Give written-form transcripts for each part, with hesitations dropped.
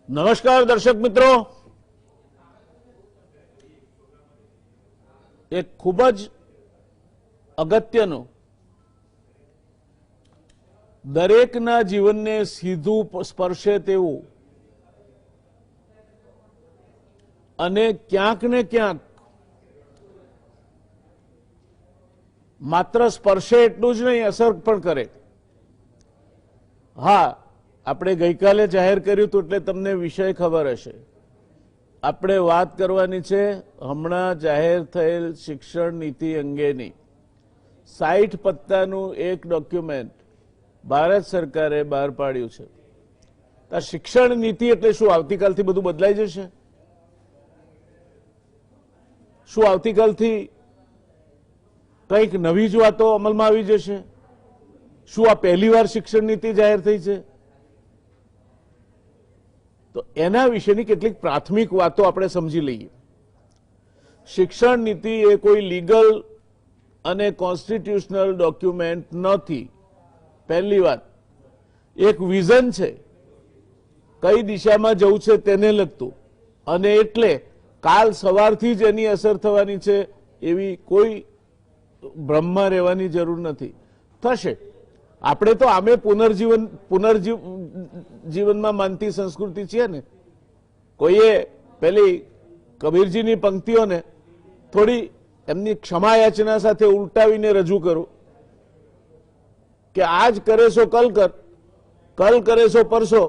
નમસ્કાર દર્શક મિત્રો, એક ખૂબ જ અગત્યનું દરેકના જીવનને સીધું સ્પર્શે તેવું અને ક્યાંક ને ક્યાંક માત્ર સ્પર્શે એટલું જ નહીં, અસર પણ કરે. હા, આપણે ગઈકાલે જાહેર કર્યું હતું એટલે તમને વિષય ખબર હશે. આપણે વાત કરવાની છે હમણાં જાહેર થયેલ શિક્ષણ નીતિ અંગેની. 60 પત્તાનું એક ડોક્યુમેન્ટ ભારત સરકારે બહાર પાડ્યું છે. આ શિક્ષણ નીતિ એટલે શું? આવતીકાલથી બધું બદલાઈ જશે? શું આવતીકાલથી કંઈક નવી જ વાતો અમલમાં આવી જશે? શું આ પહેલી વાર શિક્ષણ નીતિ જાહેર થઈ છે? તો એના વિશેની કેટલીક પ્રાથમિક વાતો આપણે સમજી લઈએ. શિક્ષણ નીતિ એ કોઈ લીગલ અને કોન્સ્ટિટ્યુશનલ ડોક્યુમેન્ટ નથી. પહેલી વાત, એક વિઝન છે, કઈ દિશામાં જવું છે તેને લગતું, અને એટલે કાલ સવારથી જ એની અસર થવાની છે એવી કોઈ ભ્રમમાં રહેવાની જરૂર નથી. થશે. આપણે તો આમે પુનર્જીવનમાં માનતી સંસ્કૃતિ છીએ ને. કોઈએ પેલી કબીરજીની પંક્તિઓને થોડી એમની ક્ષમાયાચના સાથે ઉલટાવીને રજૂ કરું કે આજ કરે સો કલ કર, કલ કરે સો પરસો,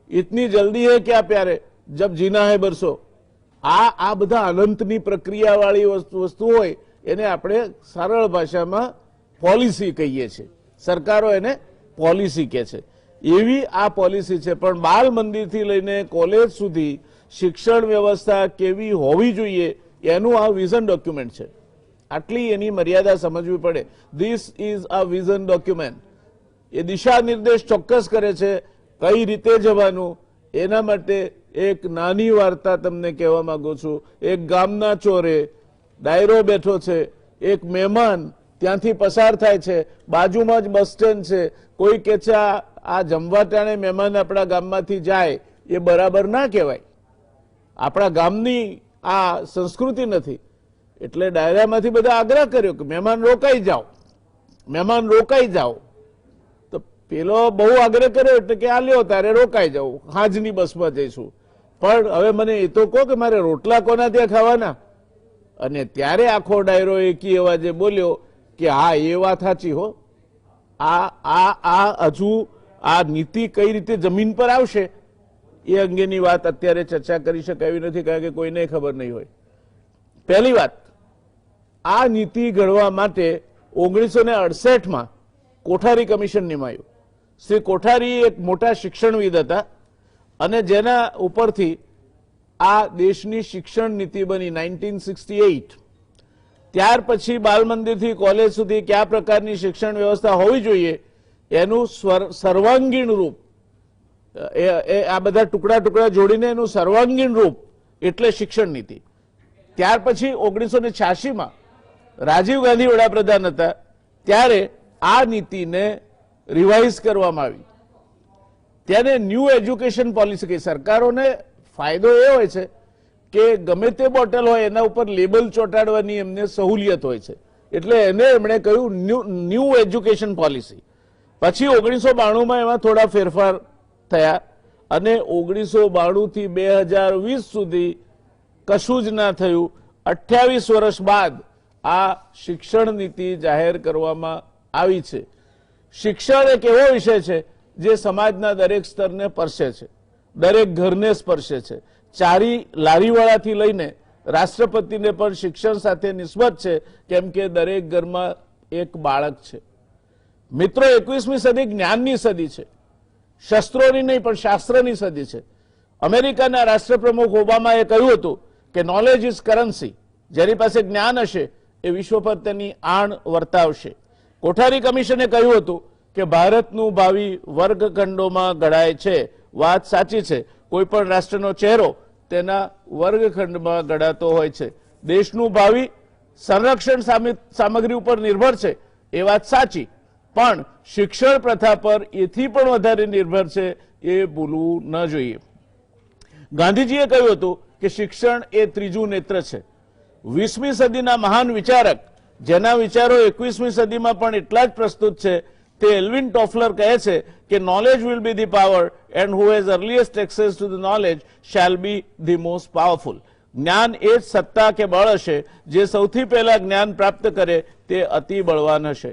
ઇતની જલ્દી હૈ ક્યા પ્યારે, જબ જીના હૈ બરસો. આ બધા અનંતની પ્રક્રિયાવાળી વસ્તુ હોય એને આપણે સરળ ભાષામાં પોલિસી કહીએ છીએ. સરકારો એને પોલિસી કહે છે. એવી આ પોલિસી છે. પણ બાલ મંદિરથી લઈને કોલેજ સુધી શિક્ષણ વ્યવસ્થા કેવી હોવી જોઈએ એનું આ વિઝન ડોક્યુમેન્ટ છે. આટલી એની મર્યાદા સમજવી પડે. This is a vision document. એ દિશા નિર્દેશ ચોક્કસ કરે છે કઈ રીતે જવાનું. એના માટે એક નાની વાર્તા તમને કહેવા માંગુ છું. એક ગામના ચોરે ડાયરો બેઠો છે. એક મહેમાન ત્યાંથી પસાર થાય છે. બાજુમાં જ બસ સ્ટેન્ડ છે. કોઈ કે છે આ જમવા ટાણે મહેમાન આપણા ગામમાંથી જાય એ બરાબર ના કહેવાય. આપણા ગામની આ સંસ્કૃતિ નથી. એટલે ડાયરામાંથી બધા આગ્રહ કર્યો કે મહેમાન રોકાઈ જાઓ, મહેમાન રોકાઈ જાઓ. તો પેલો બહુ આગ્રહ કર્યો એટલે કે આ લ્યો તારે રોકાઈ જાઓ, હાજની બસમાં જઈશું. પણ હવે મને એ તો કહો કે મારે રોટલા કોના ત્યાં ખાવાના? અને ત્યારે આખો ડાયરો એકી અવાજે બોલ્યો કે હા, એ વાત સાચી હો. હજુ આ નીતિ કઈ રીતે જમીન પર આવશે એ અંગેની વાત અત્યારે ચર્ચા કરી શકાય એવી નથી, કારણ કે કોઈને ખબર નહીં હોય. પહેલી વાત, આ નીતિ ઘડવા માટે 1968માં કોઠારી કમિશન નિમાયું. શ્રી કોઠારી એક મોટા શિક્ષણવિદ હતા અને જેના ઉપરથી આ દેશની શિક્ષણ નીતિ બની 1968. ત્યાર પછી બાલ મંદિરથી કોલેજ સુધી કયા પ્રકારની શિક્ષણ વ્યવસ્થા હોવી જોઈએ એનું સર્વાંગીણ રૂપ, આ બધા ટુકડા ટુકડા જોડીને એનું સર્વાંગીણ રૂપ એટલે શિક્ષણ નીતિ. ત્યાર પછી 1986માં રાજીવ ગાંધી વડાપ્રધાન હતા ત્યારે આ નીતિને રિવાઇઝ કરવામાં આવી. તેને ન્યૂ એજ્યુકેશન પોલિસી કહી. સરકારોને ફાયદો એ હોય છે કે ગમે તે બોટલ હોય એના ઉપર લેબલ ચોંટાડવાની એમને સહુલિયત હોય છે. એટલે એને એમણે કહ્યું ન્યૂ એજ્યુકેશન પોલિસી. પછી 1992માં એમાં થોડા ફેરફાર થયા અને 1992 થી 2020 સુધી કશું જ ના થયું. 28 વર્ષ બાદ આ શિક્ષણ નીતિ જાહેર કરવામાં આવી છે. શિક્ષણ એક એવો વિષય છે જે સમાજના દરેક સ્તરને સ્પર્શે છે, દરેક ઘરને સ્પર્શે છે. ચારી લારીવાળાથી લઈને રાષ્ટ્રપતિને પણ શિક્ષણ સાથે નિસ્બત છે, કેમ કે દરેક ઘરમાં એક બાળક છે. મિત્રો, 21મી સદી જ્ઞાનની સદી છે. શસ્ત્રોની નહીં પણ શાસ્ત્રની સદી છે. અમેરિકાના રાષ્ટ્રપ્રમુખ ઓબામાએ કહ્યું હતું કે નોલેજ ઇઝ કરન્સી. જેની પાસે જ્ઞાન હશે એ વિશ્વ પર તેની આણ વર્તાવશે. કોઠારી કમિશને કહ્યું હતું કે ભારતનું ભાવિ વર્ગખંડોમાં ઘડાય છે. વાત સાચી છે. કોઈ પણ રાષ્ટ્રનો ચહેરો તેના વર્ગખંડમાં ઘડાતો હોય છે. દેશનું ભાવિ સંરક્ષણ સામગ્રી ઉપર નિર્ભર છે એ વાત સાચી, પણ શિક્ષણ પ્રથા પર એથી પણ વધારે નિર્ભર છે એ ભૂલવું ન જોઈએ. ગાંધીજીએ કહ્યું હતું કે શિક્ષણ એ ત્રીજું નેત્ર છે. 20મી સદીના મહાન વિચારક જેના વિચારો 21મી સદીમાં પણ એટલા જ પ્રસ્તુત છે તે એલ્વિન ટોફલર કહે છે કે knowledge will be the power and who has earliest access to the knowledge shall be the most powerful. જ્ઞાન એ જ સત્તા કે બળ હશે જે સૌથી પહેલા જ્ઞાન પ્રાપ્ત કરે તે અતિ બળવાન હશે.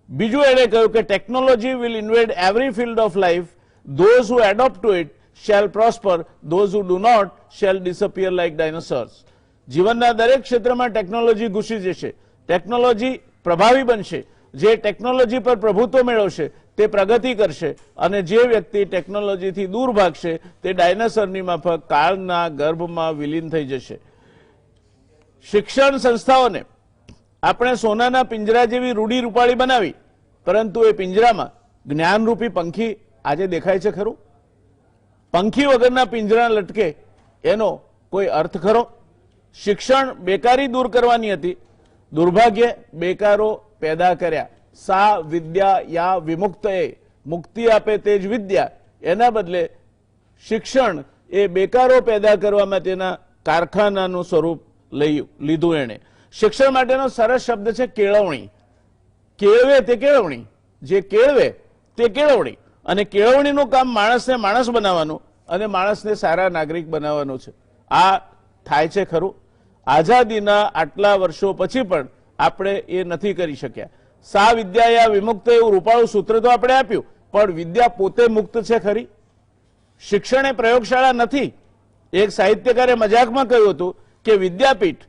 બીજું એણે કહ્યું કે technology will invade every field of life. Those who adopt to it shall prosper, those who do not shall disappear like dinosaurs. જીવનના દરેક ક્ષેત્રમાં ટેકનોલોજી ઘૂસી જશે, ટેકનોલોજી પ્રભાવી બનશે. જે ટેકનોલોજી પર પ્રભુત્વ મેળવશે તે પ્રગતિ કરશે અને જે વ્યક્તિ ટેકનોલોજીથી દૂર ભાગશે તે ડાયનાસોરની માફક કાળના ગર્ભમાં વિલીન થઈ જશે. શિક્ષણ સંસ્થાઓને આપણે સોનાના પિંજરા જેવી રૂડી રૂપાળી બનાવી, પરંતુ એ પિંજરામાં જ્ઞાનરૂપી પંખી આજે દેખાય છે ખરું? પંખી વગરના પિંજરા લટકે એનો કોઈ અર્થ ખરો? શિક્ષણ બેકારી દૂર કરવાની હતી, દુર્ભાગ્યે બેકારો પેદા કર્યા. સા વિદ્યા યા વિમુક્તએ, મુક્તિ આપે તે જ વિદ્યા. એના બદલે શિક્ષણ એ બેકારો પેદા કરવા માટેના કારખાનાનું સ્વરૂપ લીધું એણે. શિક્ષણ માટેનો સરસ શબ્દ છે કેળવણી. કેળવે તે કેળવણી, જે કેળવે તે કેળવણી. અને કેળવણીનું કામ માણસને માણસ બનાવવાનું અને માણસને સારા નાગરિક બનાવવાનું છે. આ થાય છે ખરું? આઝાદીના આટલા વર્ષો પછી પણ આપણે એ નથી કરી શક્યા. સા વિદ્યા યા વિમુક્ત એવું રૂપાળું સૂત્ર તો આપણે આપ્યું, પણ વિદ્યા પોતે મુક્ત છે ખરી? શિક્ષણ એ પ્રયોગશાળા નથી. એક સાહિત્યકારે મજાકમાં કહ્યું હતું કે વિદ્યાપીઠ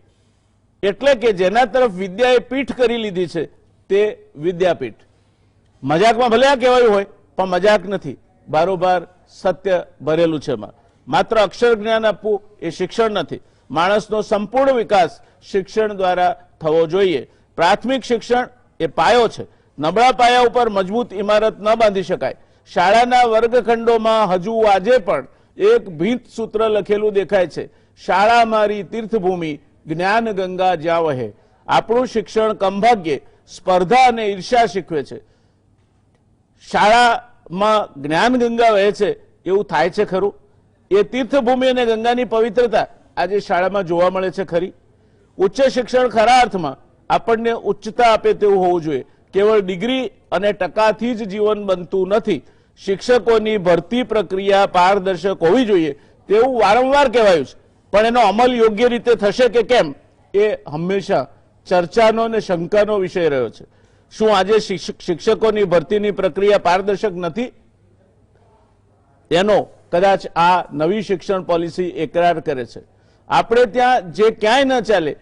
એટલે કે જેના તરફ વિદ્યાએ પીઠ કરી લીધી છે તે વિદ્યાપીઠ. મજાકમાં ભલે આ કહેવાયું હોય પણ મજાક નથી, બારોબાર સત્ય ભરેલું છે એમાં. માત્ર અક્ષર જ્ઞાન આપવું એ શિક્ષણ નથી. માણસનો સંપૂર્ણ વિકાસ શિક્ષણ દ્વારા થવો જોઈએ. પ્રાથમિક શિક્ષણ એ પાયો છે. નબળા પાયા ઉપર મજબૂત ઇમારત ન બાંધી શકાય. શાળાના વર્ગખંડોમાં હજુ આજે પણ એક ભીંત સૂત્ર લખેલું દેખાય છે, શાળા મારી તીર્થભૂમિ, જ્ઞાન ગંગા જ્યાં વહે. આપણું શિક્ષણ કમભાગ્યે સ્પર્ધા અને ઈર્ષ્યા શીખવે છે. શાળામાં જ્ઞાન ગંગા વહે છે એવું થાય છે ખરું? એ તીર્થભૂમિ અને ગંગાની પવિત્રતા આજે શાળામાં જોવા મળે છે ખરી? ઉચ્ચ શિક્ષણ ખરા અર્થમાં આપણને ઉચ્ચતા આપે તેવું હોવું જોઈએ. કેવળ ડિગ્રી અને ટકાથી જ જીવન બનતું નથી. શિક્ષકોની ભરતી પ્રક્રિયા પારદર્શક હોવી જોઈએ તેવું વારંવાર કહેવાયું છે, પણ એનો અમલ યોગ્ય રીતે થશે કે કેમ એ હંમેશા ચર્ચાનો અને શંકાનો વિષય રહ્યો છે. શું આજે શિક્ષકોની ભરતીની પ્રક્રિયા પારદર્શક નથી? એનો કદાચ આ નવી શિક્ષણ પોલિસી એકરાર કરે છે. આપણે ત્યાં જે ક્યાંય ન ચાલે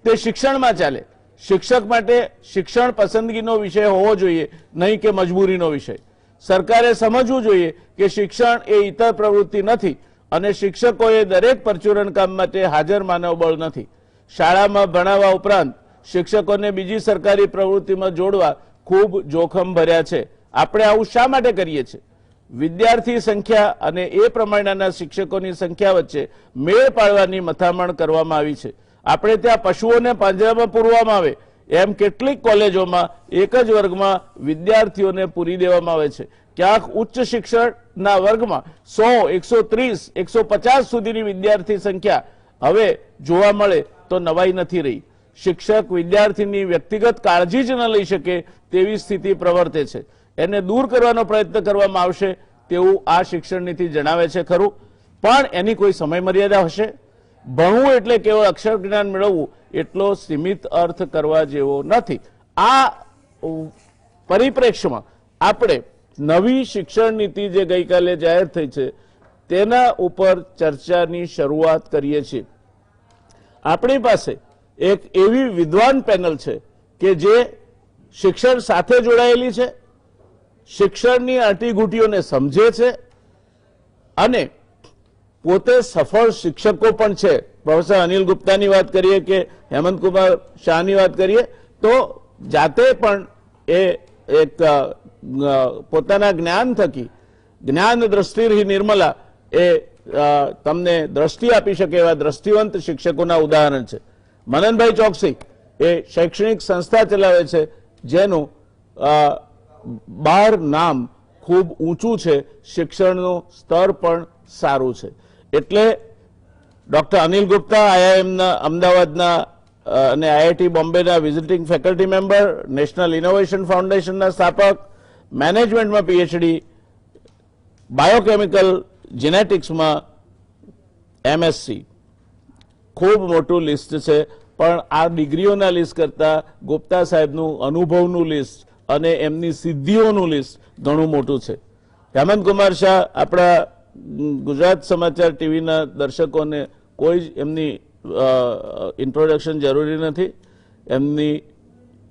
તે શિક્ષણમાં ચાલે. શિક્ષક માટે શિક્ષણ પસંદગીનો વિષય હોવો જોઈએ, નહીં કે મજબૂરીનો વિષય. સરકારે સમજવું જોઈએ કે શિક્ષણ એ ઇતર પ્રવૃત્તિ નથી અને શિક્ષકોએ દરેક પરચુરણ કામ માટે હાજર માનવબળ નથી. શાળામાં ભણાવવા ઉપરાંત શિક્ષકોને બીજી સરકારી પ્રવૃત્તિમાં જોડવા ખૂબ જોખમ ભર્યા છે. આપણે આવું શા માટે કરીએ છીએ? વિદ્યાર્થી સંખ્યા અને એ પ્રમાણેના શિક્ષકોની સંખ્યા વચ્ચે મેળ પાડવાની મથામણ કરવામાં આવી છે. આપણે ત્યાં પશુઓને પાંજરામાં પૂરવામાં આવે એમ કેટલીક કોલેજોમાં એક જ વર્ગમાં વિદ્યાર્થીઓને પૂરી દેવામાં આવે છે. ક્યાંક ઉચ્ચ શિક્ષણના વર્ગમાં 100, 130, 150 સુધીની વિદ્યાર્થી સંખ્યા હવે જોવા મળે તો નવાઈ નથી રહી. શિક્ષક વિદ્યાર્થીની વ્યક્તિગત કાળજી જ ન લઈ શકે તેવી સ્થિતિ પ્રવર્તે છે. એને દૂર કરવાનો પ્રયત્ન કરવામાં આવશે તેવું આ શિક્ષણ નીતિ જણાવે છે ખરું? પણ એની કોઈ સમય મર્યાદા હશે? ભણવું એટલે કેવળ અક્ષર જ્ઞાન મેળવવું એટલો સીમિત અર્થ કરવા જેવો નથી. આ પરિપ્રેક્ષ્યમાં આપણે નવી શિક્ષણ નીતિ જે ગઈકાલે જાહેર થઈ છે તેના ઉપર ચર્ચાની શરૂઆત કરીએ છીએ. આપણી પાસે એક એવી વિદ્વાન પેનલ છે કે જે શિક્ષણ સાથે જોડાયેલી છે, શિક્ષણની આંટીઘૂંટીઓને સમજે છે અને પોતે સફળ શિક્ષકો પણ છે. પ્રોફેસર અનિલ ગુપ્તાની વાત કરીએ કે હેમંત કુમાર શાહની વાત કરીએ તો જાતે પણ એ એક પોતાના જ્ઞાન થકી જ્ઞાન દ્રષ્ટિ નિર્મલા એ તમને દ્રષ્ટિ આપી શકે એવા દ્રષ્ટિવંત શિક્ષકોના ઉદાહરણ છે. મનનભાઈ ચોકસી એ શૈક્ષણિક સંસ્થા ચલાવે છે જેનું બહાર નામ ખૂબ ઊંચું છે, શિક્ષણનું સ્તર પણ સારું છે. એટલે ડોક્ટર અનિલ ગુપ્તા આઈઆઈએમના અમદાવાદના અને આઈઆઈટી બોમ્બેના visiting faculty member, national innovation ફાઉન્ડેશનના સ્થાપક, મેનેજમેન્ટમાં પીએચડી, બાયોકેમિકલ જેનેટિક્સમાં એમએસસી. ખૂબ મોટું લિસ્ટ છે, પણ આ ડિગ્રીઓના લિસ્ટ કરતા ગુપ્તા સાહેબનું અનુભવનું લિસ્ટ અને એમની સિદ્ધિઓનું લિસ્ટ ઘણું મોટું છે. હેમંત કુમાર શાહ આપણા ગુજરાત સમાચાર ટીવીના દર્શકોને કોઈ જ એમની ઇન્ટ્રોડક્શન જરૂરી નથી. એમની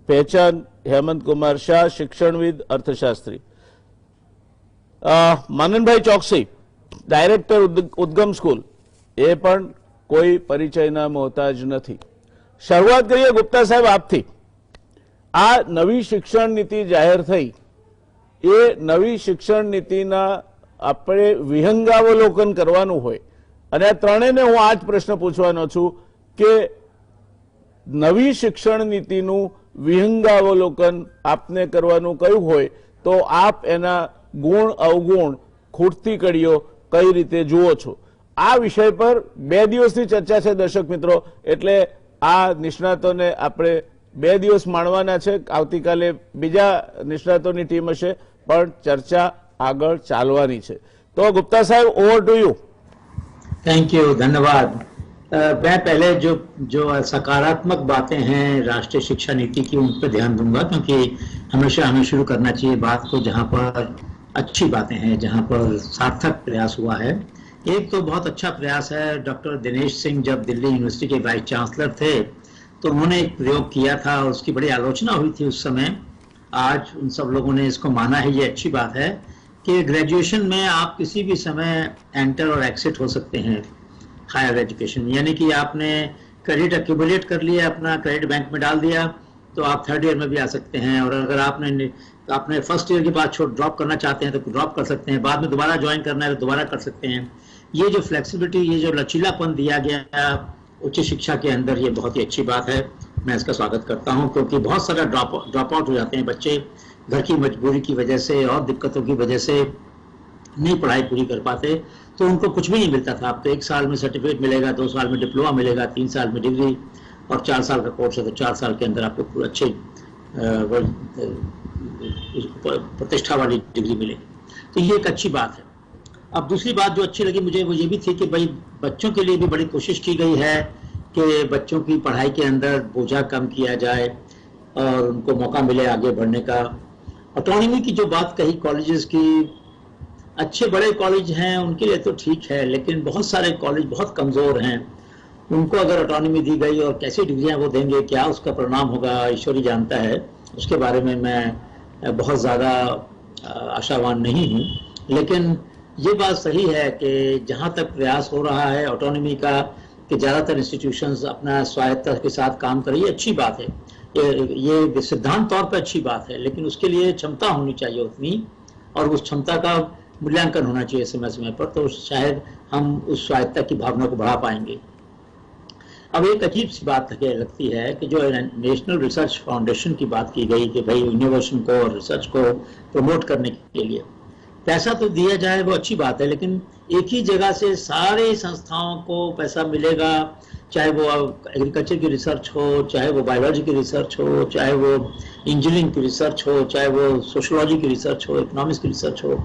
પહેચાન હેમંત કુમાર શાહ, શિક્ષણવિદ, અર્થશાસ્ત્રી. માનનભાઈ ચોકસી, ડાયરેક્ટર ઉદ્ગમ સ્કૂલ, એ પણ કોઈ પરિચયના મોહતાજ નથી. શરૂઆત કરીએ ગુપ્તા સાહેબ આપથી. આ નવી શિક્ષણ નીતિ જાહેર થઈ, એ નવી શિક્ષણ નીતિના આપણે વિહંગાવલોકન કરવાનું હોય, અને આ ત્રણેયને હું આ જ પ્રશ્ન પૂછવાનો છું કે નવી શિક્ષણ નીતિનું વિહંગાવલોકન આપને કરવાનું કયું હોય તો આપ એના ગુણ અવગુણ, ખૂટતી કડીઓ કઈ રીતે જુઓ છો? આ વિષય પર 2 દિવસની ચર્ચા છે દર્શક મિત્રો, એટલે આ નિષ્ણાતોને આપણે 2 દિવસ માણવાના છે. આવતીકાલે બીજા નિષ્ણાતોની ટીમ હશે, પણ ચર્ચા આગળ ચાલવાની છે. તો ગુપ્તા સાહેબ, over to you. Thank you, धन्यवाद. मैं पहले जो सकारात्मक बातें हैं राष्ट्रीय शिक्षा नीति की, उन पर ध्यान दूंगा, क्योंकि हमेशा हमें शुरू करना चाहिए बात को जहां पर अच्छी बातें हैं, जहां पर सार्थक प्रयास हुआ है. एक तो बहुत अच्छा प्रयास है, डॉक्टर दिनेश सिंह जब दिल्ली यूनिवर्सिटी के वाइस चांसलर थे तो उन्होंने एक प्रयोग किया था, उसकी बड़ी आलोचना हुई थी उस समय. आज उन सब लोगों ने इसको माना है, ये अच्छी बात है कि ग्रेजुएशन में आप किसी भी समय एंटर और एक्सिट हो सकते हैं हायर एजुकेशन में. यानी कि आपने क्रेडिट एक्यूमुलेट कर लिया, अपना क्रेडिट बैंक में डाल दिया, तो आप 3rd ईयर में भी आ सकते हैं. और अगर आपने फर्स्ट ईयर के बाद ड्रॉप करना चाहते हैं तो ड्रॉप कर सकते हैं, बाद में दोबारा ज्वाइन करना है तो दोबारा कर सकते हैं. ये जो फ्लेक्सिबिलिटी, ये जो लचीलापन दिया गया उच्च शिक्षा के अंदर, ये बहुत ही अच्छी बात है. मैं इसका स्वागत करता हूँ, क्योंकि बहुत सारा ड्रॉप आउट हो जाते हैं बच्चे, घर की मजबूरी की वजह से और दिक्कतों की वजह से नहीं पढ़ाई पूरी कर पाते, तो उनको कुछ भी नहीं मिलता था. अब तो 1 साल में सर्टिफिकेट मिलेगा, 2 साल में डिप्लोमा मिलेगा, 3 साल में डिग्री, और 4 साल का कोर्स है तो 4 साल के अंदर आपको पूरा अच्छे प्रतिष्ठा वाली डिग्री मिलेगी. तो ये एक अच्छी बात है. अब दूसरी बात जो अच्छी लगी मुझे वो ये भी थी कि भाई बच्चों के लिए भी बड़ी कोशिश की गई है कि बच्चों की पढ़ाई के अंदर बोझा कम किया जाए और उनको मौका मिले आगे बढ़ने का. ऑटोनॉमी की जो बात कही कॉलेजेस की, अच्छे बड़े कॉलेज हैं उनके लिए तो ठीक है, लेकिन बहुत सारे कॉलेज बहुत कमज़ोर हैं. उनको अगर ऑटोनॉमी दी गई और कैसी डिग्रियां वो देंगे, क्या उसका परिणाम होगा, ईश्वर ही जानता है. उसके बारे में मैं बहुत ज़्यादा आशावान नहीं हूँ. लेकिन ये बात सही है कि जहाँ तक प्रयास हो रहा है ऑटोनॉमी का कि ज़्यादातर इंस्टीट्यूशंस अपना स्वायत्तता के साथ काम करें, ये अच्छी बात है. ये सिद्धांत तौर पर अच्छी बात है, लेकिन उसके लिए क्षमता होनी चाहिए उतनी, और उस क्षमता का मूल्यांकन होना चाहिए समय समय पर, तो शायद हम उस स्वायत्तता की भावना को बढ़ा पाएंगे. अब एक अजीब सी बात लगती है कि जो नेशनल रिसर्च फाउंडेशन की बात की गई कि भाई इनोवेशन को और रिसर्च को प्रमोट करने के लिए पैसा तो दिया जाए, वो अच्छी बात है, लेकिन एक ही जगह से सारे संस्थाओं को पैसा मिलेगा, चाहे वो एग्रीकल्चर की रिसर्च हो, चाहे वो बायोलॉजी की रिसर्च हो, चाहे वो इंजीनियरिंग की रिसर्च हो, चाहे वो सोशोलॉजी की रिसर्च हो, इकोनॉमिक्स की रिसर्च हो.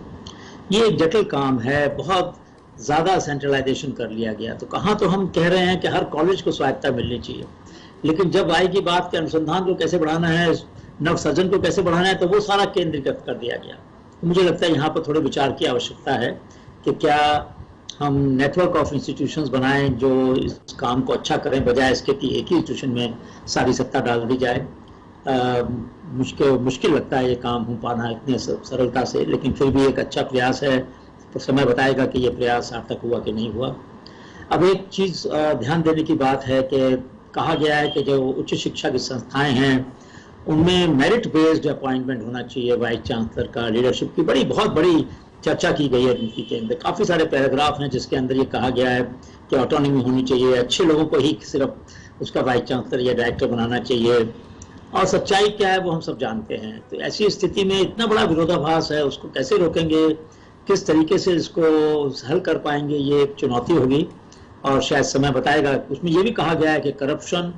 ये एक जटिल काम है, बहुत ज़्यादा सेंट्रलाइजेशन कर लिया गया. तो कहाँ तो हम कह रहे हैं कि हर कॉलेज को स्वायत्तता मिलनी चाहिए, लेकिन जब आएगी बात कि अनुसंधान को कैसे बढ़ाना है, नवसर्जन को कैसे बढ़ाना है, तो वो सारा केंद्रीकृत कर दिया गया. तो मुझे लगता है यहाँ पर थोड़े विचार की आवश्यकता है कि क्या हम नेटवर्क ऑफ इंस्टीट्यूशंस बनाएं जो इस काम को अच्छा करें, बजाय इसके कि एक ही इंस्टीट्यूशन में सारी सत्ता डाल दी जाए. मुश्किल लगता है ये काम हो पाना इतनी सरलता से, लेकिन फिर भी एक अच्छा प्रयास है. तो समय बताएगा कि ये प्रयास सार्थक हुआ कि नहीं हुआ. अब एक चीज़ ध्यान देने की बात है कि कहा गया है कि जो उच्च शिक्षा की संस्थाएं हैं उनमें मेरिट बेस्ड अपॉइंटमेंट होना चाहिए वाइस चांसलर का. लीडरशिप की बहुत बड़ी चर्चा की गई है नीति के अंदर. काफ़ी सारे पैराग्राफ हैं जिसके अंदर ये कहा गया है कि ऑटोनॉमी होनी चाहिए, अच्छे लोगों को ही सिर्फ उसका वाइस चांसलर या डायरेक्टर बनाना चाहिए. और सच्चाई क्या है वो हम सब जानते हैं. तो ऐसी स्थिति में इतना बड़ा विरोधाभास है, उसको कैसे रोकेंगे, किस तरीके से इसको हल कर पाएंगे, ये एक चुनौती होगी. और शायद समय बताएगा। उसमें यह भी कहा गया है कि करप्शन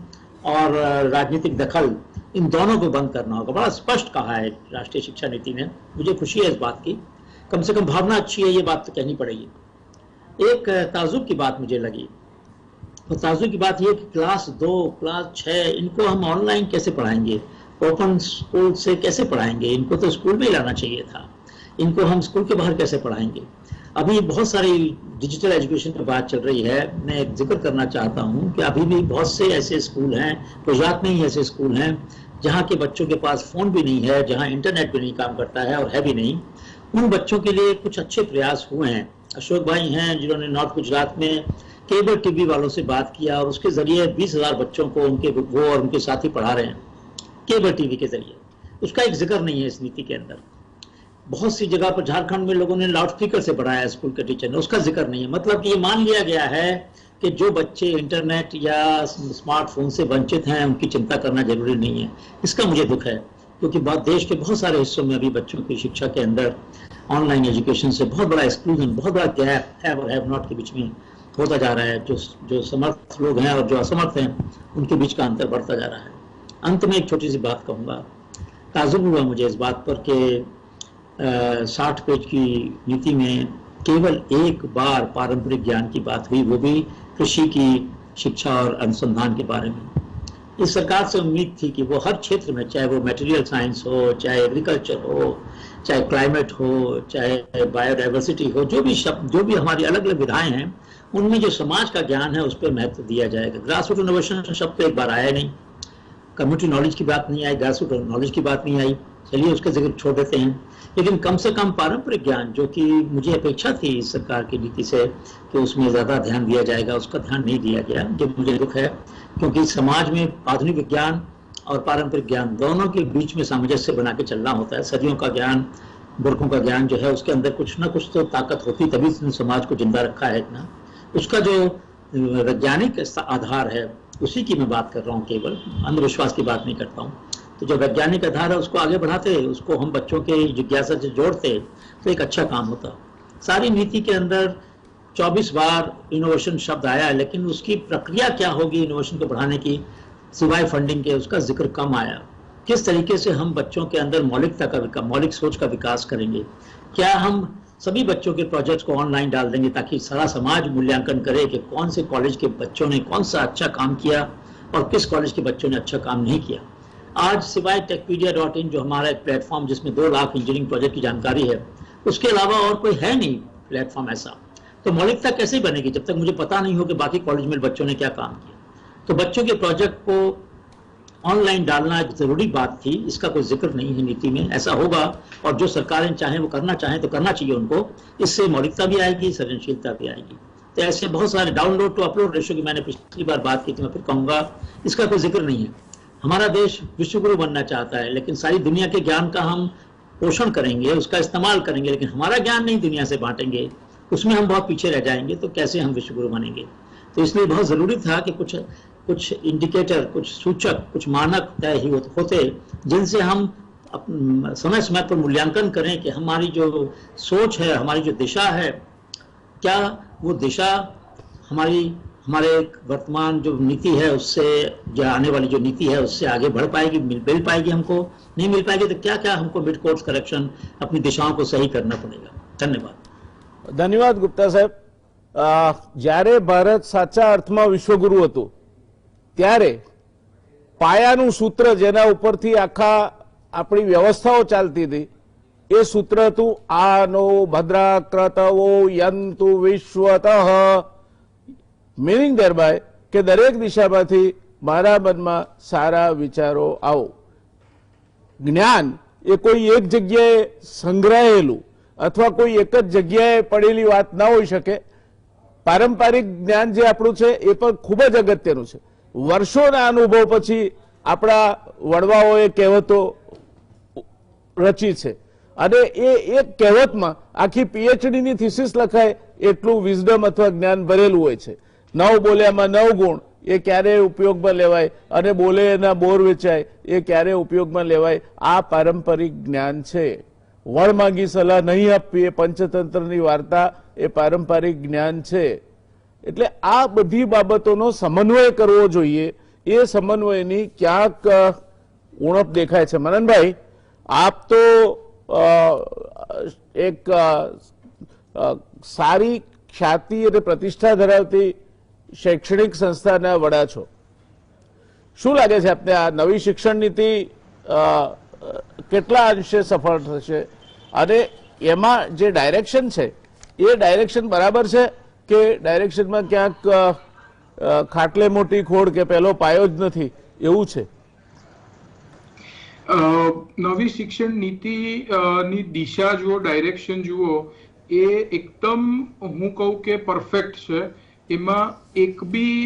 और राजनीतिक दखल, इन दोनों को बंद करना होगा। बड़ा स्पष्ट कहा है राष्ट्रीय शिक्षा नीति ने। मुझे खुशी है इस बात की, कम से कम भावना अच्छी है, ये बात तो कहनी पड़ेगी। एक ताजुब की बात मुझे लगी, और ताजुब की बात यह कि क्लास 2, क्लास 6 इनको हम ऑनलाइन कैसे पढ़ाएंगे, ओपन स्कूल से कैसे पढ़ाएंगे? इनको तो स्कूल में ही लाना चाहिए था, इनको हम स्कूल के बाहर कैसे पढ़ाएंगे? अभी बहुत सारी डिजिटल एजुकेशन की बात चल रही है। मैं एक जिक्र करना चाहता हूं कि अभी भी बहुत से ऐसे स्कूल हैं, गुजरात में ही ऐसे स्कूल हैं जहां के बच्चों के पास फोन भी नहीं है, जहां इंटरनेट भी नहीं काम करता है और है भी नहीं। उन बच्चों के लिए कुछ अच्छे प्रयास हुए हैं। अशोक भाई हैं जिन्होंने नॉर्थ गुजरात में केबल टीवी वालों से बात किया और उसके जरिए 20,000 बच्चों को वो और उनके साथी पढ़ा रहे हैं केबल टीवी के जरिए। उसका एक जिक्र नहीं है इस नीति के अंदर। बहुत सी जगह पर झारखंड में लोगों ने लाउड स्पीकर से पढ़ाया स्कूल के टीचर ने, उसका जिक्र नहीं है। मतलब कि ये मान लिया गया है कि जो बच्चे इंटरनेट या स्मार्टफोन से वंचित हैं उनकी चिंता करना जरूरी नहीं है। इसका मुझे दुख है, क्योंकि देश के बहुत सारे हिस्सों में अभी बच्चों की शिक्षा के अंदर ऑनलाइन एजुकेशन से बहुत बड़ा एक्सक्लूजन, बहुत बड़ा गैप है और हैव नॉट के बीच में होता जा रहा है। जो समर्थ लोग हैं और जो असमर्थ हैं उनके बीच का अंतर बढ़ता जा रहा है। अंत में एक छोटी सी बात कहूँगा। ताजुब हुआ मुझे इस बात पर कि 60 पेज की नीति में केवल एक बार पारंपरिक ज्ञान की बात हुई, वो भी कृषि की शिक्षा और अनुसंधान के बारे में। इस सरकार से उम्मीद थी कि वो हर क्षेत्र में, चाहे वो मटेरियल साइंस हो, चाहे एग्रीकल्चर हो, चाहे क्लाइमेट हो, चाहे बायोडाइवर्सिटी हो, जो भी हमारी अलग अलग विधाएं हैं, उनमें जो समाज का ज्ञान है उस पर महत्व दिया जाएगा। ग्रास रूट इनोवेशन शब्द तो एक बार आया नहीं, कम्युनिटी नॉलेज की बात नहीं आई, ग्रास रूट नॉलेज की बात नहीं आई, चलिए उसके जिक्र छोड़ देते हैं। लेकिन कम से कम पारंपरिक ज्ञान, जो कि मुझे अपेक्षा थी इस सरकार की नीति से कि उसमें ज़्यादा ध्यान दिया जाएगा, उसका ध्यान नहीं दिया गया, जो मुझे दुख है। क्योंकि समाज में आधुनिक विज्ञान और पारंपरिक ज्ञान दोनों के बीच में सामंजस्य बना के चलना होता है। सदियों का ज्ञान, बुरखों का ज्ञान जो है, उसके अंदर कुछ ना कुछ तो ताकत होती, तभी उसने समाज को जिंदा रखा है इतना। उसका जो वैज्ञानिक आधार है उसी की मैं बात कर रहा हूँ, केवल अंधविश्वास की बात नहीं करता हूँ। तो जो वैज्ञानिक आधार है उसको आगे बढ़ाते, उसको हम बच्चों के जिज्ञासा से जोड़ते, तो एक अच्छा काम होता। सारी नीति के अंदर 24 बार इनोवेशन शब्द आया, लेकिन उसकी प्रक्रिया क्या होगी इनोवेशन को बढ़ाने की, सिवाय फंडिंग के, उसका जिक्र कम आया। किस तरीके से हम बच्चों के अंदर मौलिक सोच का विकास करेंगे? क्या हम सभी बच्चों के प्रोजेक्ट्स को ऑनलाइन डाल देंगे ताकि सारा समाज मूल्यांकन करे कि कौन से कॉलेज के बच्चों ने कौन सा अच्छा काम किया और किस कॉलेज के बच्चों ने अच्छा काम नहीं किया? आज सिवाय techpedia.in जो हमारा एक प्लेटफॉर्म जिसमें 2 लाख इंजीनियरिंग प्रोजेक्ट की जानकारी है, उसके अलावा और कोई है नहीं प्लेटफॉर्म ऐसा। तो मौलिकता कैसे बनेगी जब तक मुझे पता नहीं हो कि बाकी कॉलेज में बच्चों ने क्या काम किया? तो बच्चों के प्रोजेक्ट को ऑनलाइन डालना एक जरूरी बात थी, इसका कोई जिक्र नहीं है नीति में। ऐसा होगा और जो सरकारें चाहें वो करना चाहें तो करना चाहिए उनको, इससे मौलिकता भी आएगी, सृजनशीलता भी आएगी। तो ऐसे बहुत सारे डाउनलोड टू अपलोड रेशियो की मैंने पिछली बार बात की थी, मैं फिर कहूँगा, इसका कोई जिक्र नहीं है। हमारा देश विश्वगुरु बनना चाहता है, लेकिन सारी दुनिया के ज्ञान का हम पोषण करेंगे, उसका इस्तेमाल करेंगे, लेकिन हमारा ज्ञान नहीं दुनिया से बांटेंगे, उसमें हम बहुत पीछे रह जाएंगे। तो कैसे हम विश्वगुरु बनेंगे? तो इसलिए बहुत जरूरी था कि कुछ इंडिकेटर, कुछ सूचक, कुछ मानक तय ही होते, जिनसे हम समय समय पर मूल्यांकन करें कि हमारी जो सोच है, हमारी जो दिशा है, क्या वो दिशा हमारे वर्तमान जो नीति है उससे, जो आने वाली जो नीति है उससे आगे बढ़ पाएगी, मिल पाएगी? हमको नहीं मिल पाएगी तो क्या क्या हमको मिड कोर्स करेक्शन, अपनी दिशाओं को सही करना पड़ेगा। धन्यवाद। धन्यवाद गुप्ता साहेब। જ્યારે ભારત સાચા અર્થમાં વિશ્વગુરુ હતું ત્યારે પાયાનું સૂત્ર જેના ઉપરથી આખા આપણી વ્યવસ્થાઓ ચાલતી હતી એ સૂત્ર હતું આનો ભદ્રાક્રતવો યંતુ વિશ્વતઃ, મીનિંગ ધેરબાય કે દરેક દિશામાંથી મારા મનમાં સારા વિચારો આવો। જ્ઞાન એ કોઈ એક જગ્યાએ સંગ્રહાયેલું અથવા કોઈ એક જ જગ્યાએ પડેલી વાત ના હોઈ શકે। પારંપરિક જ્ઞાન જે આપણું છે એ પણ ખૂબ જ અગત્યનું છે। વર્ષોના અનુભવ પછી આપણા વડવાઓએ કહેવતો રચી છે અને એ એક કહેવતમાં આખી પીએચડીની થીસીસ લખાય એટલું વિઝડમ અથવા જ્ઞાન ભરેલું હોય છે। 9 બોલ્યામાં 9 ગુણ એ ક્યારેય ઉપયોગમાં લેવાય અને બોલે એના બોર વેચાય એ ક્યારેય ઉપયોગમાં લેવાય। આ પારંપરિક જ્ઞાન છે। વળમાંગી સલાહ નહીં આપવી એ પંચતંત્રની વાર્તા એ પારંપરિક જ્ઞાન છે। એટલે આ બધી બાબતોનો સમન્વય કરવો જોઈએ. એ સમન્વયની ક્યાંક ઉણપ દેખાય છે. મનનભાઈ, આપ તો એક સારી ખ્યાતિ અને પ્રતિષ્ઠા ધરાવતી શૈક્ષણિક સંસ્થાના વડા છો. શું લાગે છે આપને આ નવી શિક્ષણ નીતિ કેટલા અંશે સફળ થશે અને એમાં જે ડાયરેક્શન છે એ ડાયરેક્શન બરાબર છે કે ડાયરેક્શનમાં ક્યાંક ખાટલે મોટી ખોડ કે પહેલો પાયો જ નથી એવું છે? નવી શિક્ષણ નીતિ ની દિશા જુઓ, ડાયરેક્શન જુઓ, એ એકદમ હું કહું કે પરફેક્ટ છે. એમાં એક બી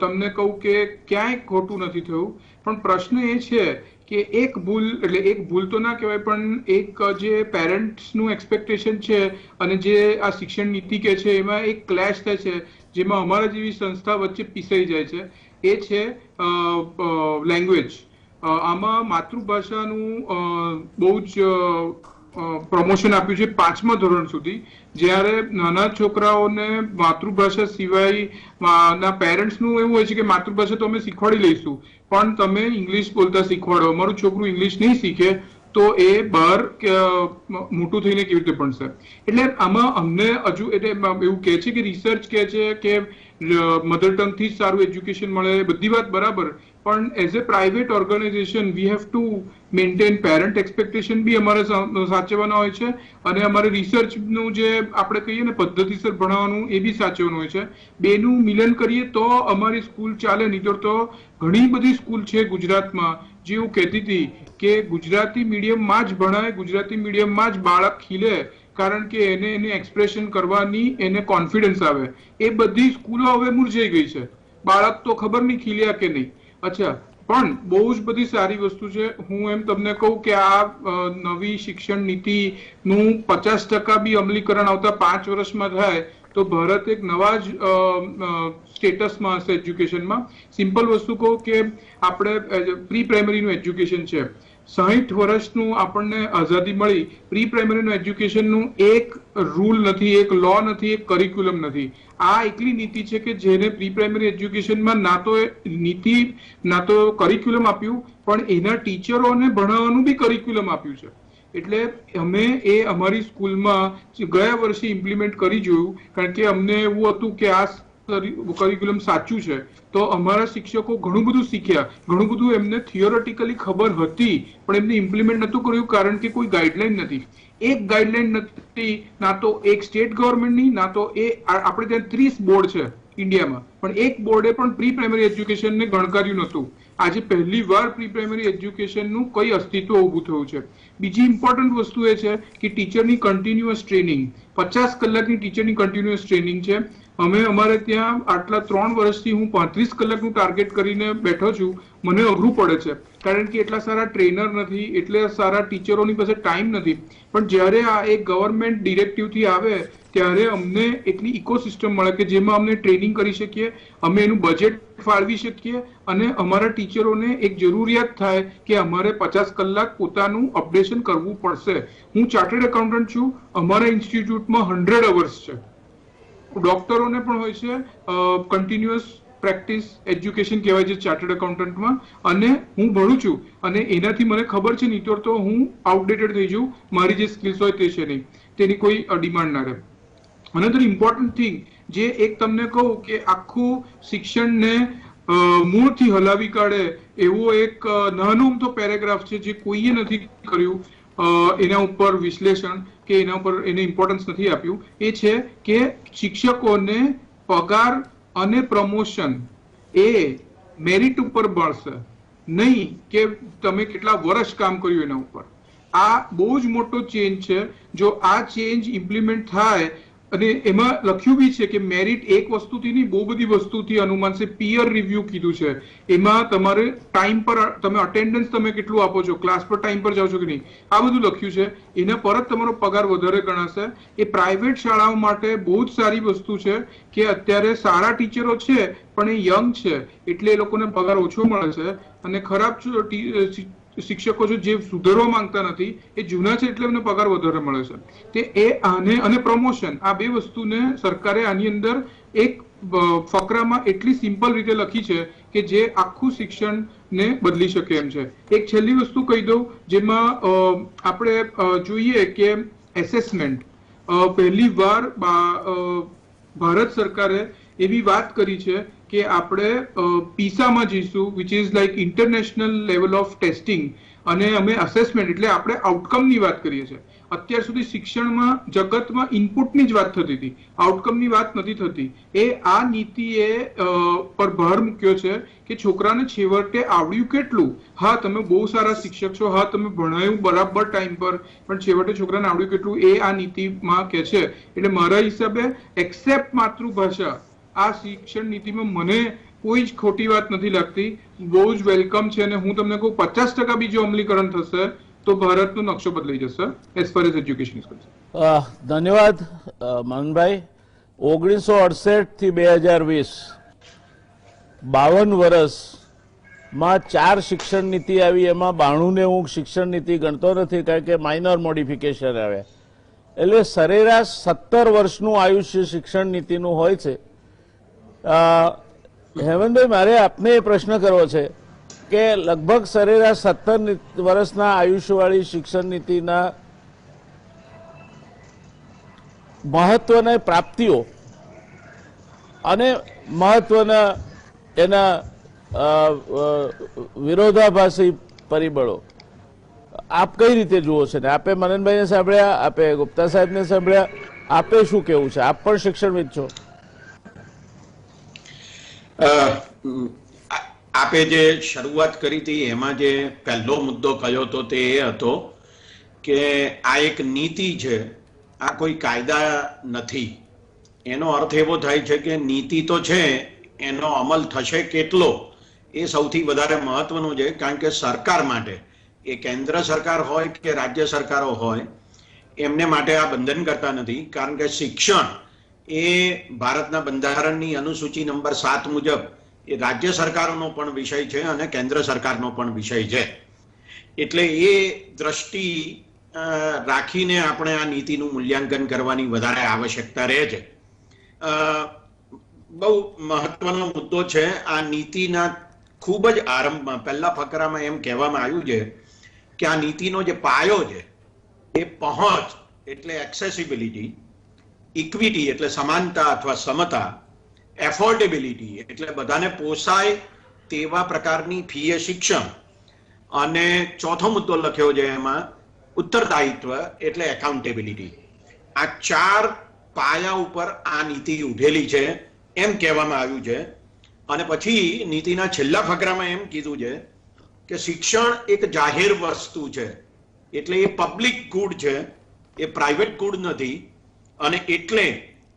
તમને કહું કે ક્યાંય ખોટું નથી થયું. પણ પ્રશ્ન એ છે કે એક ભૂલ, એટલે એક ભૂલ તો ના કહેવાય, પણ એક જે પેરેન્ટ્સનું એક્સપેક્ટેશન છે અને જે આ શિક્ષણ નીતિ કે છે એમાં એક ક્લેશ થાય છે, જેમાં અમારા જેવી સંસ્થા વચ્ચે પીસાઈ જાય છે. એ છે લેંગ્વેજ. આમાં માતૃભાષાનું બહુ જ પ્રમોશન આપ્યું છે 5મા ધોરણ સુધી, જ્યારે નાના છોકરાઓને માતૃભાષા સિવાય ના પેરેન્ટ્સનું એવું હોય છે કે માતૃભાષા તો અમે શીખવાડી લઈશું, પણ તમે ઇંગ્લિશ બોલતા શીખવાડો. અમારું છોકરું ઇંગ્લિશ નહીં શીખે તો એ બહાર મોટું થઈને કેવી રીતે ભણશે? એટલે આમાં અમને હજુ એટલે એવું કહે છે કે રિસર્ચ કહે છે કે મધર ટંગ થી જ સારું એજ્યુકેશન મળે, બધી વાત બરાબર, પણ as a private organization we have to maintain parent expectation બી અમારે સાચવવાના હોય છે અને અમારે રિસર્ચનું જે આપણે કહીએ ને પદ્ધતિસર ભણાવવાનું એ બી સાચવવાનું હોય છે. બેનું મિલન કરીએ તો અમારી સ્કૂલ ચાલે. નહીં તો ઘણી બધી સ્કૂલ છે ગુજરાતમાં જે એવું કહેતી હતી કે ગુજરાતી મીડિયમમાં જ ભણાય, ગુજરાતી મીડિયમમાં જ બાળક ખીલે, કારણ કે એને એક્સપ્રેશન કરવાની એને કોન્ફિડન્સ આવે. એ બધી સ્કૂલો હવે મૂરઝાઈ ગઈ છે. બાળક તો ખબર નહીં ખીલ્યા કે નહીં. અચ્છા, પણ બહુ જ બધી સારી વસ્તુ છે. હું એમ તમને કહું કે આ નવી શિક્ષણ નીતિનું 50% બી અમલીકરણ આવતા 5 વર્ષમાં થાય તો ભારત એક નવા જ સ્ટેટસમાં હશે એજ્યુકેશનમાં. સિમ્પલ વસ્તુ કહું કે આપણે પ્રી પ્રાઇમરીનું એજ્યુકેશન છે, 60 વર્ષનું આપણને આઝાદી મળી. પ્રી પ્રાઇમરીનું એજ્યુકેશનનું એક રૂલ નથી, એક લો નથી, એક કરિક્યુલમ નથી. આ એકલી નીતિ છે કે જેને પ્રી પ્રાઇમરી એજ્યુકેશનમાં ના તો નીતિ ના તો કરિક્યુલમ આપ્યું, પણ એના ટીચરોને ભણાવવાનું બી કરિક્યુલમ આપ્યું છે. એટલે અમે એ અમારી સ્કૂલમાં ગયા વર્ષે ઇમ્પ્લિમેન્ટ કરી જોયું, કારણ કે અમને એવું હતું કે આ કરિક્યુલમ સાચું છે. તો અમારા શિક્ષકો ઘણું બધું શીખ્યા, ઘણું બધું એમને થિયોરેટિકલી ખબર હતી, પણ એમને ઇમ્પ્લિમેન્ટ નતું કર્યું કારણ કે કોઈ ગાઈડલાઈન નથી. એક ગાઈડલાઈન નથી, ના તો એક સ્ટેટ ગવર્મેન્ટની, ના તો એ આપણે ત્યાં 30 બોર્ડ છે ઇન્ડિયામાં, પણ એક બોર્ડે પણ પ્રી પ્રાઇમરી એજ્યુકેશનને ગણકાર્યું નતું. આજે પહેલી વાર પ્રી પ્રાઇમરી એજ્યુકેશનનું કઈ અસ્તિત્વ ઊભું થયું છે. બીજી ઇમ્પોર્ટન્ટ વસ્તુ એ છે કે ટીચરની કન્ટિન્યુઅસ ટ્રેનિંગ, 50 કલાકની ટીચરની કન્ટિન્યુઅસ ટ્રેનિંગ છે. અમે અમારે ત્યાં આટલા 3 વર્ષથી હું 35 કલાકનું ટાર્ગેટ કરીને બેઠો છું. મને અઘરું પડે છે કારણ કે એટલા સારા ટ્રેનર નથી, એટલે સારા ટીચરોની પાસે ટાઈમ નથી. પણ જ્યારે આ એક ગવર્મેન્ટ ડિરેક્ટિવથી આવે ત્યારે અમને એટલી ઇકોસિસ્ટમ મળે કે જેમાં અમને ટ્રેનિંગ કરી શકીએ, અમે એનું બજેટ ફાળવી શકીએ અને અમારા ટીચરોને એક જરૂરિયાત થાય કે અમારે 50 કલાક પોતાનું અપડેશન કરવું પડશે. હું ચાર્ટર્ડ એકાઉન્ટન્ટ છું, અમારા ઇન્સ્ટિટ્યૂટમાં 100 અવર્સ છે. ડોક્ટરોને પણ હોય છે કન્ટિન્યુઅસ પ્રેક્ટિસ એજ્યુકેશન કહેવાય છે ચાર્ટર્ડ એકાઉન્ટન્ટમાં, અને હું ભણું છું અને એનાથી મને ખબર છે, નહીં તો હું આઉટડેટેડ થઈ જાઉં, મારી જે સ્કિલ્સ હોય તે છે નહીં, તેની કોઈ ડિમાન્ડ ના રહે. અનધર ઇમ્પોર્ટન્ટ થિંગ જે એક તમને કહું કે આખું શિક્ષણને મૂળથી હલાવી કાઢે એવો એક નાનો તો પેરેગ્રાફ છે જે કોઈએ નથી કર્યું, એના ઉપર વિશ્લેષણ કે એના ઉપર એને ઇમ્પોર્ટન્સ નથી આપ્યું. એ છે કે શિક્ષકોને પગાર અને પ્રમોશન એ મેરિટ ઉપર મળશે, નહીં કે તમે કેટલા વર્ષ કામ કર્યું એના ઉપર. આ બહુ જ મોટો ચેન્જ છે. જો આ ચેન્જ ઇમ્પ્લિમેન્ટ થાય, અને એમાં લખ્યું બી છે કે મેરિટ એક વસ્તુથી નહીં, બહુ બધી વસ્તુથી અનુમાન છે. પીયર રિવ્યુ કીધું છે, એમાં તમારે ટાઈમ પર તમે અટેન્ડન્સ તમે કેટલું આપો છો, ક્લાસ પર ટાઈમ પર જાઓ છો કે નહીં, આ બધું લખ્યું છે. એના પર જ તમારો પગાર વધારે ગણાશે. એ પ્રાઇવેટ શાળાઓ માટે બહુ જ સારી વસ્તુ છે કે અત્યારે સારા ટીચરો છે પણ એ યંગ છે એટલે એ લોકોને પગાર ઓછો મળે છે, અને ખરાબ શિક્ષકો છે જે સુધરવા માંગતા નથી, એ જૂના છે એટલે એમને પગાર વધારે મળે છે. તે એ આને અને પ્રમોશન, આ બે વસ્તુને સરકારે આની અંદર એક ફકરામાં એટલી સિમ્પલ રીતે લખી છે કે જે આખું શિક્ષણને બદલી શકે એમ છે. એક છેલ્લી વસ્તુ કહી દઉં જેમાં આપણે જોઈએ કે એસેસમેન્ટ પહેલી વાર ભારત સરકારે એવી વાત કરી છે કે આપણે પીસામાં જઈશું, which is like international level of testing, અને અમે અસેસમેન્ટ એટલે આપણે આઉટકમની વાત કરીએ છીએ. અત્યાર સુધી શિક્ષણમાં જગતમાં ઇનપુટની જ વાત થતી હતી, આઉટકમની વાત નથી થતી. આ નીતિએ પર ભાર મૂક્યો છે કે છોકરાને છેવટે આવડ્યું કેટલું. હા, તમે બહુ સારા શિક્ષક છો, હા તમે ભણાયું બરાબર ટાઈમ પર, પણ છેવટે છોકરાને આવડ્યું કેટલું એ આ નીતિમાં કે છે. એટલે મારા હિસાબે એક્સેપ્ટ માતૃભાષા આ શિક્ષણ નીતિમાં મને કોઈ જ ખોટી વાત નથી લાગતી, બહુ જ વેલકમ છે. અને હું તમને કહું 50% બીજું અમલીકરણ થશે તો ભારતનો નકશો બદલાઈ જશે as far as education is કન્સર્ન્ડ. ધન્યવાદ મનભાઈ. 1968 થી 2020 52 વર્ષમાં 4 શિક્ષણ નીતિ આવી, એમાં 92 ને હું શિક્ષણ નીતિ ગણતો નથી કારણ કે માઇનર મોડિફિકેશન આવ્યા. એટલે સરેરાશ 17 વર્ષનું આયુષ્ય શિક્ષણ નીતિનું હોય છે. હેમંતભાઈ, મારે આપને એ પ્રશ્ન કરવો છે કે લગભગ સરેરાશ 17 વર્ષના આયુષ્યવાળી શિક્ષણ નીતિના મહત્વના પ્રાપ્તિઓ અને મહત્વના એના વિરોધાભાસી પરિબળો આપ કઈ રીતે જુઓ છો? ને આપે મનનભાઈને સાંભળ્યા, આપે ગુપ્તા સાહેબને સાંભળ્યા, આપે શું કેવું છે? આપ પણ શિક્ષણવિદ છો. આપે જે શરૂઆત કરી હતી એમાં જે પહેલો મુદ્દો કયો હતો તે એ હતો કે આ એક નીતિ છે, આ કોઈ કાયદા નથી. એનો અર્થ એવો થાય છે કે નીતિ તો છે, એનો અમલ થશે કેટલો એ સૌથી વધારે મહત્વનું છે. કારણ કે સરકાર માટે, એ કેન્દ્ર સરકાર હોય કે રાજ્ય સરકારો હોય, એમને માટે આ બંધન કરતા નથી. કારણ કે શિક્ષણ એ ભારતના બંધારણની અનુસૂચિ નંબર 7 મુજબ એ રાજ્ય સરકારોનો પણ વિષય છે અને કેન્દ્ર સરકારનો પણ વિષય છે. એટલે એ દ્રષ્ટિ રાખીને આપણે આ નીતિનું મૂલ્યાંકન કરવાની વધારે આવશ્યકતા રહે છે. બહુ મહત્વનો મુદ્દો છે. આ નીતિના ખૂબ જ આરંભમાં પહેલા ફકરામાં એમ કહેવામાં આવ્યું છે કે આ નીતિનો જે પાયો છે એ પહોંચ એટલે એક્સેસિબિલિટી, ઇક્વિટી એટલે સમાનતા અથવા સમતા, એફોર્ડેબિલિટી એટલે બધાને પોસાય તેવા પ્રકારની ફીએ શિક્ષણ, અને ચોથો મુદ્દો લખ્યો છે એમાં ઉત્તરદાયિત્વ એટલે એકાઉન્ટેબિલિટી. આ 4 પાયા ઉપર આ નીતિ ઉભેલી છે એમ કહેવામાં આવ્યું છે. અને પછી નીતિના છેલ્લા ફકરામાં એમ કીધું છે કે શિક્ષણ એક જાહેર વસ્તુ છે, એટલે એ પબ્લિક ગુડ છે, એ પ્રાઇવેટ ગુડ નથી, અને એટલે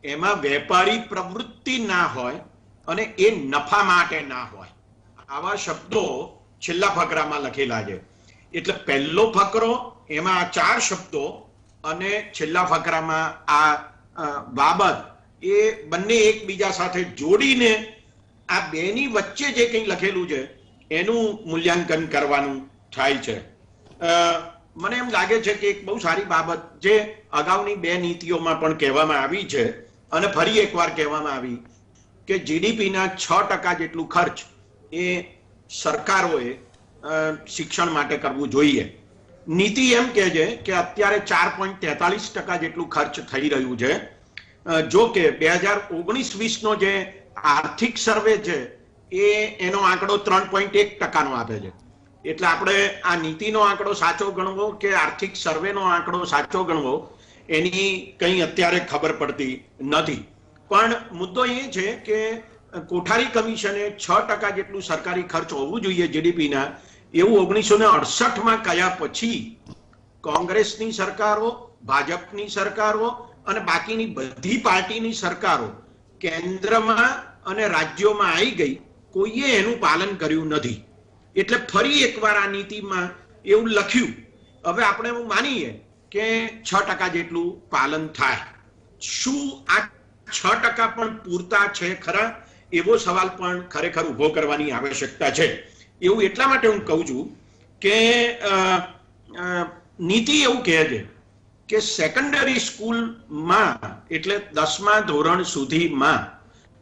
એમાં વેપારી પ્રવૃત્તિ ના હોય અને એ નફા માટે ના હોય. આવા શબ્દો છેલ્લા ફકરામાં લખેલા છે. એટલે પહેલો ફકરો એમાં આ 4 શબ્દો અને છેલ્લા ફકરામાં આ બાબત, એ બંને એકબીજા સાથે જોડીને આ બેની વચ્ચે જે કંઈ લખેલું છે એનું મૂલ્યાંકન કરવાનું થાય છે. મને એમ લાગે છે કે એક બહુ સારી બાબત જે અગાઉની 2 નીતિઓમાં પણ કહેવામાં આવી છે અને ફરી એકવાર કહેવામાં આવી કે જીડીપીના 6% જેટલું ખર્ચ એ સરકારોએ શિક્ષણ માટે કરવું જોઈએ. નીતિ એમ કહે છે કે અત્યારે 4.43% જેટલું ખર્ચ થઈ રહ્યું છે. જો કે 2019-20નો જે આર્થિક સર્વે છે એનો આંકડો 3.1%નો આપે છે. એટલે આપણે આ નીતિનો આંકડો સાચો ગણવો કે આર્થિક સર્વેનો આંકડો સાચો ગણવો એની કંઈ અત્યારે ખબર પડતી નથી. પણ મુદ્દો એ છે કે કોઠારી કમિશને 6% જેટલું સરકારી ખર્ચ હોવું જોઈએ જીડીપીના, એવું 1968માં કહ્યા પછી કોંગ્રેસની સરકારો, ભાજપની સરકારો અને બાકીની બધી પાર્ટીની સરકારો કેન્દ્રમાં અને રાજ્યોમાં આવી ગઈ, કોઈએ એનું પાલન કર્યું નથી. એટલે ફરી એકવાર આ નીતિમાં એવું લખ્યું. હવે આપણે એવું માનીએ કે 6% જેટલું પાલન થાય. શું આ 6% પણ પૂરતા છે ખરા? એવો સવાલ પણ ખરેખર ઉભો કરવાની આવશ્યકતા છે. એવું એટલા માટે હું કહું છું કે નીતિ એવું કહે છે કે સેકન્ડરી સ્કૂલમાં એટલે 10મા ધોરણ સુધીમાં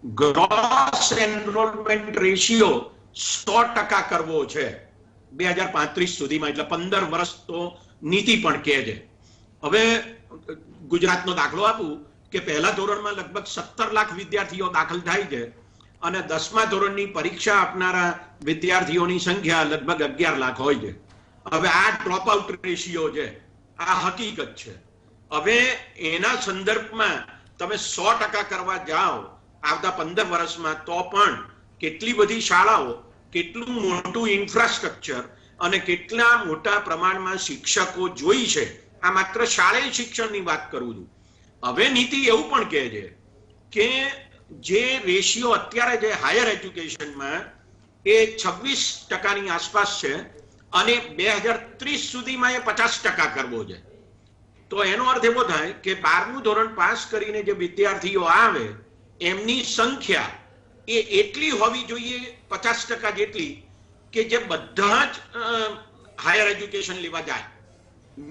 ગ્રોસ એનરોલમેન્ટ રેશિયો 100% કરવો છે 2035 સુધીમાં, એટલે 15 વર્ષ તો નીતિ પણ કહે છે. હવે ગુજરાતનો દાખલો આપું કે પહેલા ધોરણમાં લગભગ 17 લાખ વિદ્યાર્થીઓ દાખલ થાય છે અને 10મા ધોરણની પરીક્ષા આપનારા વિદ્યાર્થીઓની સંખ્યા લગભગ 11 લાખ હોય છે. હવે આ ડ્રોપ આઉટ રેશિયો છે, આ હકીકત છે. હવે એના સંદર્ભમાં તમે 100% કરવા જાઓ આવતા 15 વર્ષમાં તો પણ કેટલી બધી શાળાઓ, કેટલું મોટું ઇન્ફ્રાસ્ટ્રક્ચર અને કેટલા મોટા પ્રમાણમાં શિક્ષકો જોઈ છે. આ માત્ર શાળાઈ શિક્ષણની વાત કરું છું. હવે નીતિ એવું પણ કહે છે કે જે રેશિયો અત્યારે જે હાયર એજ્યુકેશનમાં એ 26%ની આસપાસ છે અને 2030 સુધીમાં એ 50% કરવો છે. તો એનો અર્થ એવો થાય કે 12મું ધોરણ પાસ કરીને જે વિદ્યાર્થીઓ આવે એમની સંખ્યા એ એટલી હોવી જોઈએ 50% જેટલી કે જે બધા જ હાયર એજ્યુકેશન લેવા જાય.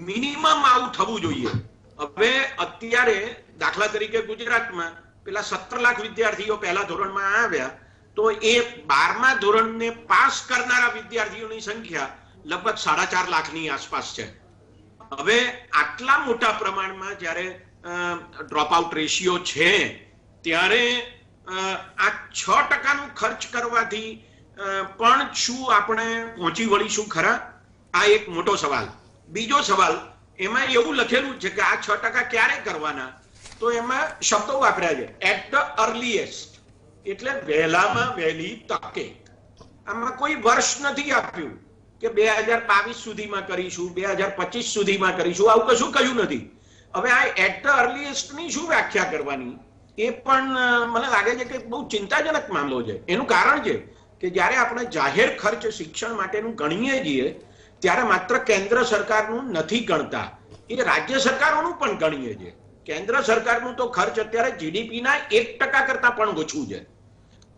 મિનિમમ આવું થવું જોઈએ. હવે અત્યારે દાખલા તરીકે ગુજરાતમાં પેલા 17 લાખ વિદ્યાર્થીઓ પહેલા ધોરણમાં આવ્યા તો એ 12મા ધોરણને પાસ કરનારા વિદ્યાર્થીઓની સંખ્યા લગભગ 4.5 લાખની આસપાસ છે. હવે આટલા મોટા પ્રમાણમાં જ્યારે ડ્રોપ આઉટ રેશિયો છે ત્યારે આ 6%નું ખર્ચ કરવાથી પણ શું આપણે પહોંચી વળીશું ખરા? આ એક મોટો સવાલ. બીજો સવાલ, એમાં એવું લખેલું છે કે આ 6% ક્યારે કરવાના, તો એમાં શબ્દો વાપર્યા છે એટ ધ અર્લીએસ્ટ, એટલે વહેલામાં વહેલી તકે. આમાં કોઈ વર્ષ નથી આપ્યું કે 2022 સુધીમાં કરીશું, 2025 સુધીમાં કરીશું, આવું કશું કહ્યું નથી. હવે આ એટ ધ અર્લીએસ્ટ ની શું વ્યાખ્યા કરવાની એ પણ મને લાગે છે કે બહુ ચિંતાજનક મામલો છે. એનું કારણ છે કે જ્યારે આપણે જાહેર ખર્ચ શિક્ષણ માટેનું ગણીએ છીએ ત્યારે માત્ર કેન્દ્ર સરકારનું નથી ગણતા, એ રાજ્ય સરકારોનું પણ ગણીએ છીએ. કેન્દ્ર સરકારનું તો ખર્ચ અત્યારે જીડીપીના 1% કરતા પણ ઓછું છે.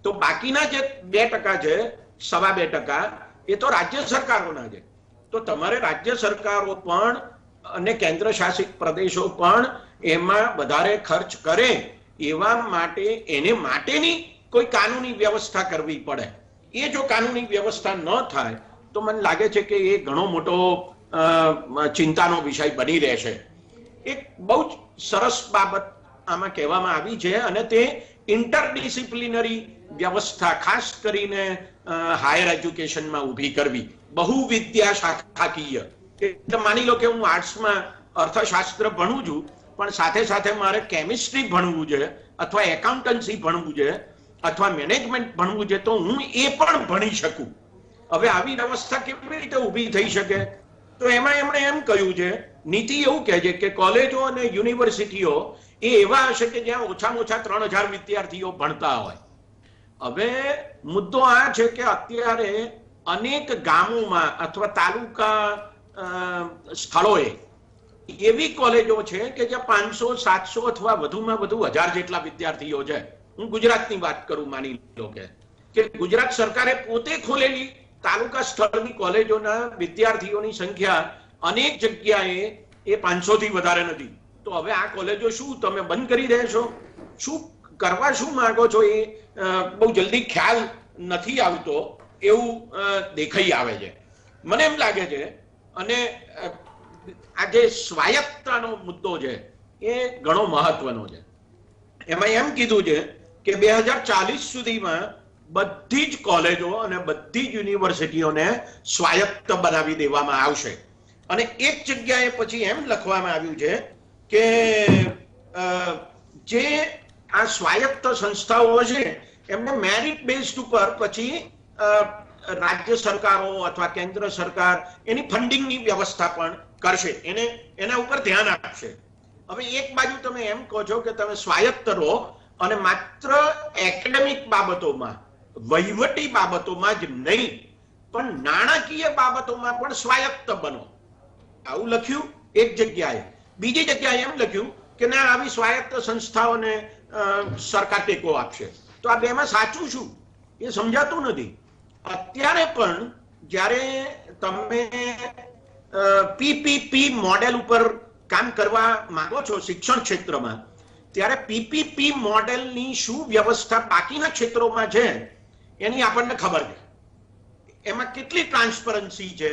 તો બાકીના જે 2% છે, 2.25%, એ તો રાજ્ય સરકારોના છે. તો તમારે રાજ્ય સરકારો પણ અને કેન્દ્ર શાસિત પ્રદેશો પણ એમાં વધારે ખર્ચ કરે એવા માટે એને માટેની કોઈ કાનૂની વ્યવસ્થા કરવી પડે. એ જો કાનૂની વ્યવસ્થા ન થાય તો મને લાગે છે કે એ ઘણો મોટો ચિંતાનો વિષય બની રહેશે. એક બહુ જ સરસ બાબત આમાં કહેવામાં આવી છે અને તે ઇન્ટરડિસિપ્લિનરી વ્યવસ્થા ખાસ કરીને હાયર એજ્યુકેશનમાં ઊભી કરવી, બહુવિદ્યા શાખાકીય. એટલે માની લો કે હું આર્ટ્સમાં અર્થશાસ્ત્ર ભણું છું પણ સાથે સાથે મારે કેમિસ્ટ્રી ભણવું છે અથવા એકાઉન્ટન્સી ભણવું છે અથવા મેનેજમેન્ટ ભણવું છે તો હું એ પણ ભણી શકું. હવે આવી વ્યવસ્થા કેવી રીતે ઊભી થઈ શકે? તો એમાં એમણે એમ કહ્યું છે, નીતિ એવું કહે છે કે કોલેજો અને યુનિવર્સિટીઓ એ એવા હશે કે જ્યાં ઓછામાં ઓછા 3000 વિદ્યાર્થીઓ ભણતા હોય. હવે મુદ્દો આ છે કે અત્યારે અનેક ગામોમાં અથવા તાલુકા સ્થળોએ એવી કોલેજો છે કે જ્યાં 500, 700 અથવા વધુમાં વધુ 1000 જેટલા વિદ્યાર્થીઓ છે. હું ગુજરાતની વાત કરું, માની લો કે ગુજરાત સરકારે પોતે ખોલેલી તાલુકા સ્થળની કોલેજોના વિદ્યાર્થીઓની સંખ્યા અનેક જગ્યાએ એ 500 થી વધારે નથી. તો હવે આ કોલેજો શું તમે બંધ કરી દેશો? શું કરવા શું માંગો છો એ બહુ જલ્દી ખ્યાલ નથી આવતો એવું દેખાઈ આવે છે. મને એમ લાગે છે અને આ જે સ્વાયત્તતાનો મુદ્દો છે એ ઘણો મહત્વનો છે. એમાં એમ કીધું છે કે 2040 સુધીમાં બધી જ કોલેજો અને બધી જ યુનિવર્સિટીઓને સ્વાયત્ત બનાવી દેવામાં આવશે. અને એક જગ્યાએ પછી એમ લખવામાં આવ્યું છે કે જે આ સ્વાયત્ત સંસ્થાઓ છે એમને મેરિટ બેઝડ ઉપર પછી રાજ્ય સરકારો અથવા કેન્દ્ર સરકાર એની ફંડિંગની વ્યવસ્થા પણ કરશે, એના ઉપર ધ્યાન આપશે. હવે એક બાજુ તમે એમ કહો છો કે તમે સ્વાયત્ત રહો અને માત્ર એકેડેમિક બાબતોમાં, વહીવટી બાબતોમાં જ નહીં પણ નાણાકીય બાબતોમાં પણ સ્વાયત્ત બનો, આવું લખ્યું એક જગ્યાએ. બીજી જગ્યાએ એમ લખ્યું કે ના, આવી સ્વાયત્ત સંસ્થાઓને સરકાર ટેકો આપશે. તો આ બેમાં સાચું શું એ સમજાતું નથી. અત્યારે પણ જ્યારે તમે પીપીપી મોડેલ ઉપર કામ કરવા માંગો છો શિક્ષણ ક્ષેત્રમાં, ત્યારે પીપીપી મોડેલની શું વ્યવસ્થા બાકીના ક્ષેત્રોમાં છે એની આપણને ખબર છે. એમાં કેટલી ટ્રાન્સપરન્સી છે,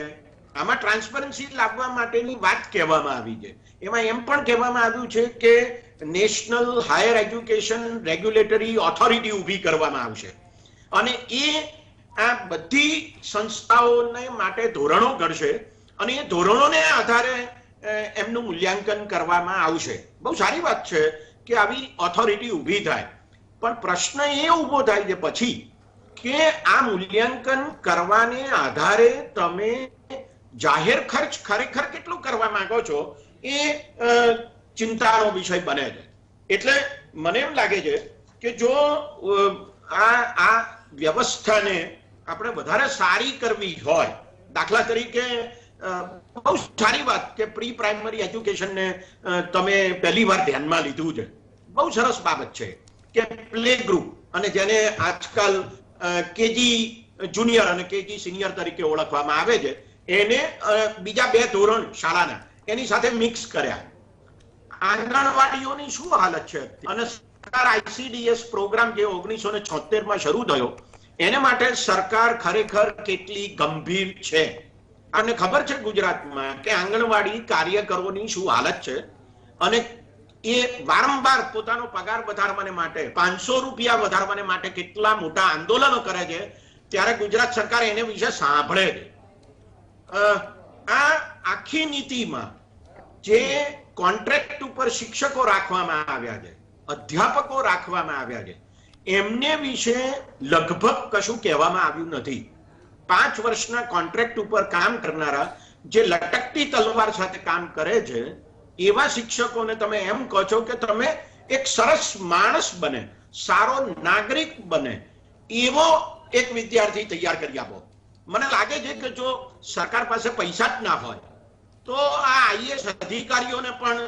આમાં ટ્રાન્સપરન્સી લાવવા માટેની વાત કહેવામાં આવી છે. એમાં એમ પણ કહેવામાં આવ્યું છે કે national higher education regulatory authority ઊભી કરવામાં આવશે અને એ આ બધી સંસ્થાઓને માટે ધોરણો ઘડશે અને એ ધોરણોને આધારે એમનું મૂલ્યાંકન કરવામાં આવશે. બહુ સારી વાત છે કે આવી ઓથોરિટી ઊભી થાય, પણ પ્રશ્ન એ ઊભો થાય છે પછી કે આ મૂલ્યાંકન કરવાને આધારે તમે જાહેર ખર્ચ ખરેખર કેટલું કરવા માંગો છો એ ચિંતાનો વિષય બને છે. એટલે મને એમ લાગે છે કે જો આ વ્યવસ્થાને આપણે વધારે સારી કરવી હોય, દાખલા તરીકે બહુ સારી વાત કે પ્રી પ્રાઇમરી એજ્યુકેશનને તમે પહેલી વાર ધ્યાનમાં લીધું છે, બહુ સરસ બાબત છે કે પ્લે ગ્રુપ અને જેને આજકાલ કેજી જુનિયર અને કેજી સિનિયર તરીકે ઓળખવામાં આવે છે એને બીજા 2 ધોરણ શાળાના એની સાથે મિક્સ કર્યા. આંગણવાડીઓની શું હાલત છે અને સરકાર આઈસીડીએસ પ્રોગ્રામ જે 1976 માં શરૂ થયો એને માટે સરકાર ખરેખર કેટલી ગંભીર છે. અને ખબર છે ગુજરાતમાં કે આંગણવાડી કાર્યકરોની શું હાલત છે અને એ વારંવાર પોતાનો પગાર વધારવાને માટે 500 રૂપિયા વધારવાને માટે કેટલા મોટા આંદોલનો કરે છે, ત્યારે ગુજરાત સરકાર એને વિશે સાંભળે છે. આ આખી નીતિમાં જે કોન્ટ્રાક્ટ ઉપર શિક્ષકો રાખવામાં આવ્યા છે, અધ્યાપકો રાખવામાં આવ્યા છે, એમને વિશે લગભગ કશું કહેવામાં આવ્યું નથી. 5 વર્ષના કોન્ટ્રાક્ટ ઉપર કામ કરનારા જે લટકતી તલવાર સાથે કામ કરે છે એવા શિક્ષકોને તમે એમ કહો છો કે તમે એક સરસ માણસ બને, સારો નાગરિક બને એવો એક વિદ્યાર્થી તૈયાર કરી આપો. મને લાગે છે કે જો સરકાર પાસે પૈસા જ ના હોય તો આ આઈએએસ અધિકારીઓને પણ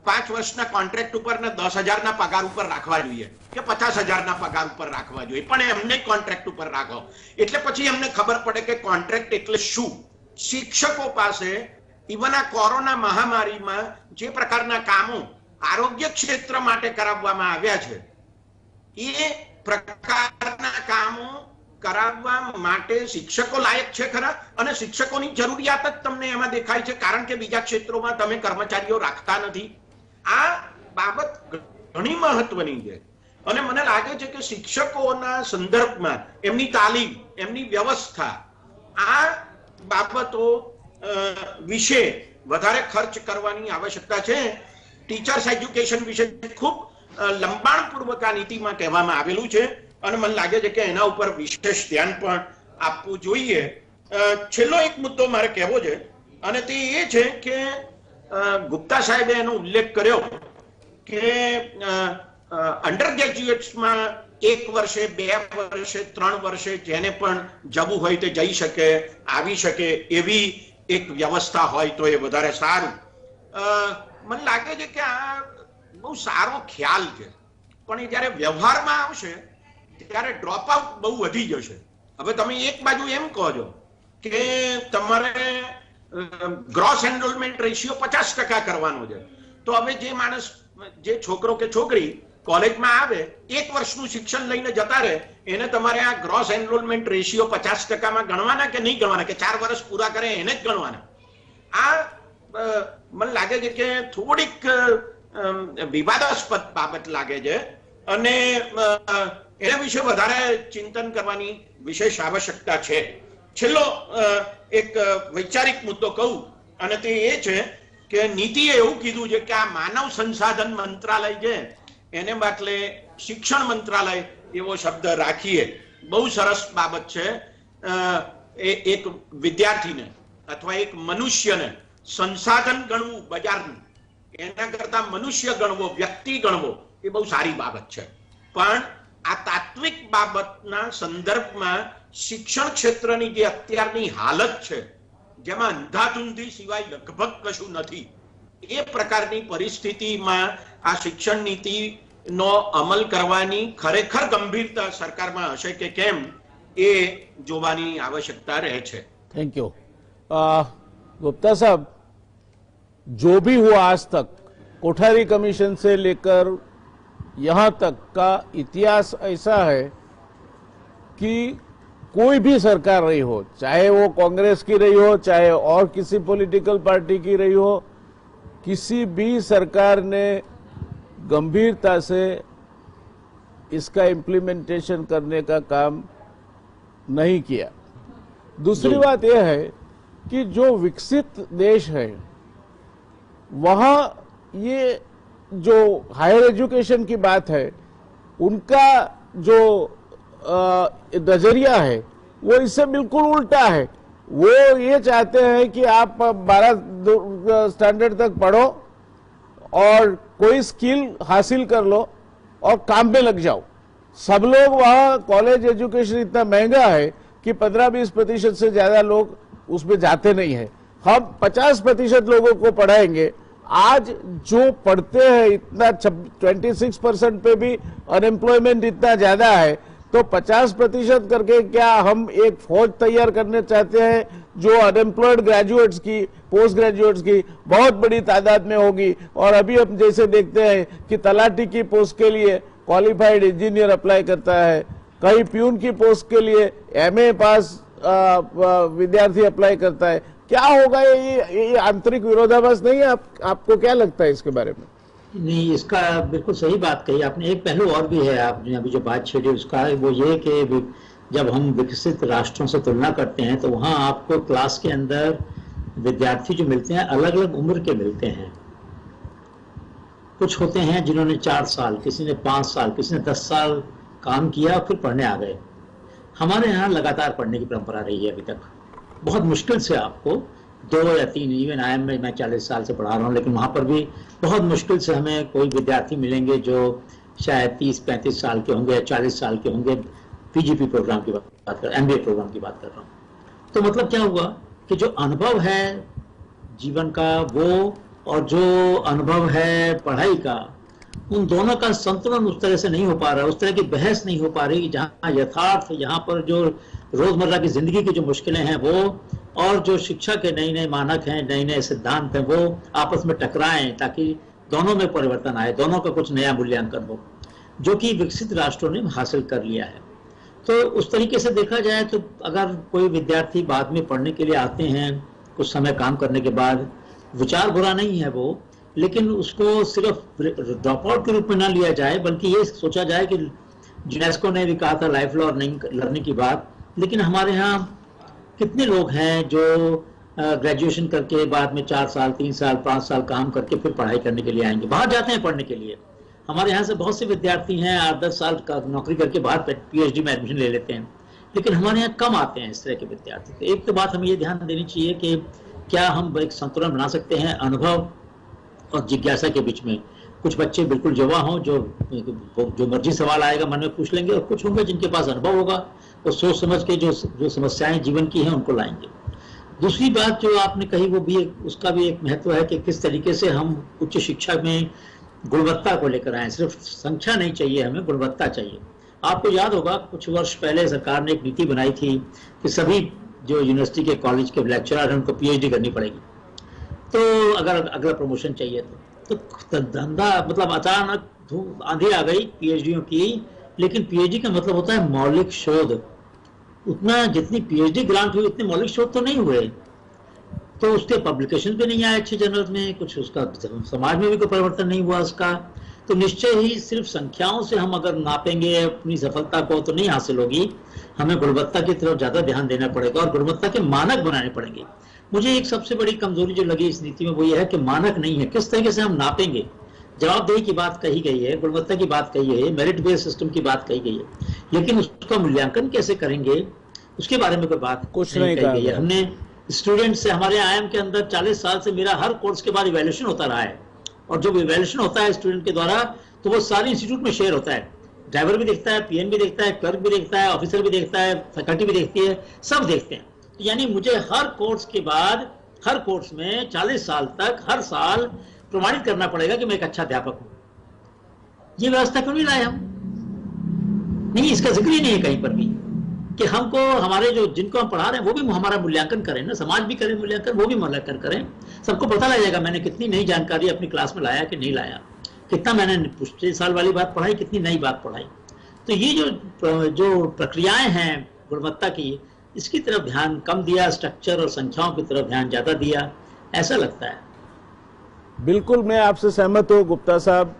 5 વર્ષના કોન્ટ્રાક્ટ ઉપર ને 10,000 ના પગાર ઉપર રાખવા જોઈએ કે 50,000 ના પગાર ઉપર રાખવા જોઈએ, પણ એમને કોન્ટ્રાક્ટ ઉપર રાખો એટલે પછી એમને ખબર પડે કે કોન્ટ્રાક્ટ એટલે શું. શિક્ષકો પાસે ઇવન આ કોરોના મહામારીમાં જે પ્રકારના કામો આરોગ્ય ક્ષેત્ર માટે કરાવવામાં આવ્યા છે એ પ્રકારના કામો કરાવવા માટે શિક્ષકો લાયક છે ખરા? અને શિક્ષકોની જરૂરિયાત જ તમને એમાં દેખાય છે કારણ કે બીજા ક્ષેત્રોમાં તમે કર્મચારીઓ રાખતા નથી. આ બાબત ઘણી મહત્વની છે અને મને લાગે છે કે શિક્ષકોના સંદર્ભમાં એમની તાલીમ, એમની વ્યવસ્થા, આ બાબતો વિશે વધારે ખર્ચ કરવાની આવશ્યકતા છે. ટીચર્સ એજ્યુકેશન વિશે ખૂબ લંબાણપૂર્વક આ નીતિમાં કહેવામાં આવેલું છે અને મને લાગે છે કે એના ઉપર વિશેષ ધ્યાન પણ આપવું જોઈએ. છેલ્લો એક મુદ્દો મારે કહેવો છે અને તે એ છે કે ગુપ્તા સાહેબે એનો ઉલ્લેખ કર્યો કે અંડર ગ્રેજ્યુએટ્સમાં 1 વર્ષે, 2 વર્ષે, 3 વર્ષે જેને પણ જવું હોય તે જઈ શકે, આવી શકે એવી એક વ્યવસ્થા હોય તો એ વધારે સારું. મને લાગે છે કે આ બહુ સારો ખ્યાલ છે, પણ એ જ્યારે વ્યવહારમાં આવશે ત્યારે ડ્રોપ આઉટ બહુ વધી જશે. હવે તમે એક બાજુ એમ કહો છો કે તમારે ગ્રોસ એનરોલમેન્ટ રેશિયો 50% કરવાનો છે, તો હવે જે માણસ, જે છોકરો કે છોકરી કોલેજમાં આવે 1 વર્ષનું શિક્ષણ લઈને જતા રહે એને તમારે આ ગ્રોસ એનરોલમેન્ટ રેશિયો 50%માં ગણવાના કે નહીં ગણવાના, કે 4 વર્ષ પૂરા કરે એને જ ગણવાના? આ મને લાગે છે કે થોડીક વિવાદાસ્પદ બાબત લાગે છે અને એના વિશે વધારે ચિંતન કરવાની વિશેષ આવશ્યકતા છે. છેલ્લો એક વૈચારિક મુદ્દો કહું અને તે એ છે કે નીતિએ એવું કીધું છે કે આ માનવ સંસાધન મંત્રાલય છે એને બદલે શિક્ષણ મંત્રાલય એવો શબ્દ રાખીએ. બહુ સરસ બાબત છે. એક વિદ્યાર્થીને અથવા એક મનુષ્યને સંસાધન ગણવું બજારનું, એના કરતા મનુષ્ય ગણવો, વ્યક્તિ ગણવો એ બહુ સારી બાબત છે. પણ આ તાત્વિક બાબતના સંદર્ભમાં શિક્ષણ ક્ષેત્રની જે અત્યારની હાલત છે જેમાં અંધાધૂંધી સિવાય લગભગ કશું નથી, એ પ્રકારની પરિસ્થિતિમાં આ શિક્ષણ નીતિનો અમલ કરવાની ખરેખર ગંભીરતા સરકારમાં હશે કે કેમ એ જોવાની આવશ્યકતા રહે છે. Thank you. गुप्ता साहब, जो भी हुआ आज तक, कोठारी कमीशन से लेकर यहां तक का इतिहास ऐसा है कि कोई भी सरकार रही हो, चाहे वो कांग्रेस की रही हो, चाहे और किसी पॉलिटिकल पार्टी की रही हो, किसी भी सरकार ने गंभीरता से इसका इम्प्लीमेंटेशन करने का काम नहीं किया. दूसरी बात यह है कि जो विकसित देश है वहां ये जो हायर एजुकेशन की बात है, उनका जो नजरिया है वो इससे बिल्कुल उल्टा है. वो ये चाहते हैं कि आप 12 स्टैंडर्ड तक पढ़ो और कोई स्किल हासिल कर लो और काम में लग जाओ. सब लोग वहां कॉलेज एजुकेशन इतना महंगा है कि 15-20% से ज्यादा लोग उसमें जाते नहीं है. हम 50% लोगों को पढ़ाएंगे. आज जो पढ़ते हैं इतना 26% पे भी अनएम्प्लॉयमेंट इतना ज्यादा है, तो 50% करके क्या हम एक फौज तैयार करने चाहते हैं जो अनएम्प्लॉयड ग्रेजुएट्स की, पोस्ट ग्रेजुएट्स की बहुत बड़ी तादाद में होगी. और अभी हम जैसे देखते हैं कि तलाटी की पोस्ट के लिए क्वालिफाइड इंजीनियर अप्लाई करता है, कहीं प्यून की पोस्ट के लिए एमए पास विद्यार्थी अप्लाई करता है. क्या होगा ये आंतरिक विरोधाभास नहीं है? आपको क्या लगता है इसके बारे में? नहीं, इसका बिल्कुल सही बात कही आपने. एक पहलू और भी है, आपने अभी जो बात छेड़ी उसका, वो ये कि जब हम विकसित राष्ट्रों से तुलना करते हैं तो वहाँ आपको क्लास के अंदर विद्यार्थी जो मिलते हैं अलग अलग उम्र के मिलते हैं. कुछ होते हैं जिन्होंने 4 साल, किसी ने 5 साल, किसी ने 10 साल काम किया और फिर पढ़ने आ गए. हमारे यहाँ लगातार पढ़ने की परंपरा रही है अभी तक. बहुत मुश्किल से आपको 2 या 3, इवन आई में मैं 40 साल से पढ़ा रहा हूँ, लेकिन वहाँ पर भी बहुत मुश्किल से हमें कोई विद्यार्थी मिलेंगे जो शायद 30-35 साल के होंगे या 40 साल के होंगे. पीजीपी प्रोग्राम की बात कर, एमबीए प्रोग्राम की बात कर रहा हूँ. तो मतलब क्या हुआ कि जो अनुभव है जीवन का वो और जो अनुभव है पढ़ाई का, उन दोनों का संतुलन उस तरह से नहीं हो पा रहा, उस तरह की बहस नहीं हो पा रही कि जहाँ यथार्थ, यहाँ पर जो रोजमर्रा की जिंदगी की जो मुश्किलें हैं वो और जो शिक्षा के नए नए मानक हैं, नए नए सिद्धांत हैं, वो आपस में टकराएं ताकि दोनों में परिवर्तन आए, दोनों का कुछ नया मूल्यांकन हो, जो कि विकसित राष्ट्रों ने हासिल कर लिया है. तो उस तरीके से देखा जाए तो अगर कोई विद्यार्थी बाद में पढ़ने के लिए आते हैं कुछ समय काम करने के बाद, विचार बुरा नहीं है वो, लेकिन उसको सिर्फ ड्रॉप आउट के रूप में ना लिया जाए, बल्कि ये सोचा जाए कि यूनेस्को ने भी कहा था लाइफ लर्निंग की बात, लेकिन हमारे यहाँ कितने लोग हैं जो ग्रेजुएशन करके बाद में 4 साल, 3 साल, 5 साल काम करके फिर पढ़ाई करने के लिए आएंगे, बाहर जाते हैं पढ़ने के लिए. हमारे यहाँ से बहुत से विद्यार्थी हैं 8-10 साल का नौकरी करके बाहर पीएचडी में एडमिशन ले लेते हैं, लेकिन हमारे यहाँ कम आते हैं इस तरह के विद्यार्थी. तो एक तो बात हमें ये ध्यान देनी चाहिए कि क्या हम एक संतुलन बना सकते हैं अनुभव और जिज्ञासा के बीच में. कुछ बच्चे बिल्कुल युवा हों जो मर्जी सवाल आएगा मन में पूछ लेंगे, और कुछ होंगे जिनके पास अनुभव होगा, वो सोच समझ के जो समस्याएं जीवन की हैं उनको लाएंगे. दूसरी बात जो आपने कही वो भी उसका भी एक महत्व है कि किस तरीके से हम उच्च शिक्षा में गुणवत्ता को लेकर आए. सिर्फ संख्या नहीं चाहिए, हमें गुणवत्ता चाहिए. आपको याद होगा कुछ वर्ष पहले सरकार ने एक नीति बनाई थी कि सभी जो यूनिवर्सिटी के कॉलेज के लेक्चरर हैं उनको पीएचडी करनी पड़ेगी. तो अगर अगला प्रमोशन चाहिए तो धंधा मतलब अचानक आंधी आ गई पीएचडीओ की. लेकिन पीएचडी का मतलब होता है मौलिक शोध. उतना जितनी पीएचडी ग्रांट हुई उतने मौलिक शोध तो नहीं हुए, तो उसके पब्लिकेशन भी नहीं आए अच्छे जर्नल्स में, कुछ उसका समाज में भी कोई परिवर्तन नहीं हुआ उसका. तो निश्चय ही सिर्फ संख्याओं से हम अगर नापेंगे अपनी सफलता को तो नहीं हासिल होगी. हमें गुणवत्ता की तरफ ज्यादा ध्यान देना पड़ेगा और गुणवत्ता के मानक बनाने पड़ेंगे. मुझे एक सबसे बड़ी कमजोरी जो लगी इस नीति में वो ये है कि मानक नहीं है. किस तरीके से हम नापेंगे? जवाबदेही की बात कही गई है, गुणवत्ता की बात कही है, मेरिट बेस्ड सिस्टम की बात कही गई है, लेकिन उसका मूल्यांकन कैसे करेंगे उसके बारे में कोई बात कुछ नहीं कही गई है. हमने स्टूडेंट से, हमारे आईएम के अंदर 40 साल से मेरा हर कोर्स के बाद इवैल्यूएशन होता रहा है, और जब इवैल्यूएशन होता है स्टूडेंट के द्वारा तो वो सारी इंस्टीट्यूट में शेयर होता है. ड्राइवर भी देखता है, पीएन भी देखता है, क्लर्क भी देखता है, ऑफिसर भी देखता है, फैकल्टी भी देखती है, सब देखते हैं. यानी मुझे हर कोर्स के बाद हर कोर्स में 40 साल तक हर साल प्रमाणित करना पड़ेगा कि मैं एक अच्छा अध्यापक हूं. ये व्यवस्था क्यों नहीं लाए हम? नहीं, इसका जिक्र ही नहीं है कहीं पर भी. कि हमको हमारे जो जिनको हम पढ़ा रहे हैं वो भी हमारा मूल्यांकन करें ना, समाज भी करे मूल्यांकन, वो भी मूल्यांकन करें। सबको पता लग जाएगा मैंने कितनी नई जानकारी अपनी क्लास में लाया कि नहीं लाया, कितना मैंने पिछले साल वाली बात पढ़ाई, कितनी नई बात पढ़ाई। तो ये जो प्रक्रियाएं हैं गुणवत्ता की, इसकी तरफ ध्यान कम दिया, स्ट्रक्चर और संख्याओं की तरफ ध्यान ज्यादा दिया, ऐसा लगता है। बिल्कुल मैं आपसे सहमत हूँ गुप्ता साहब।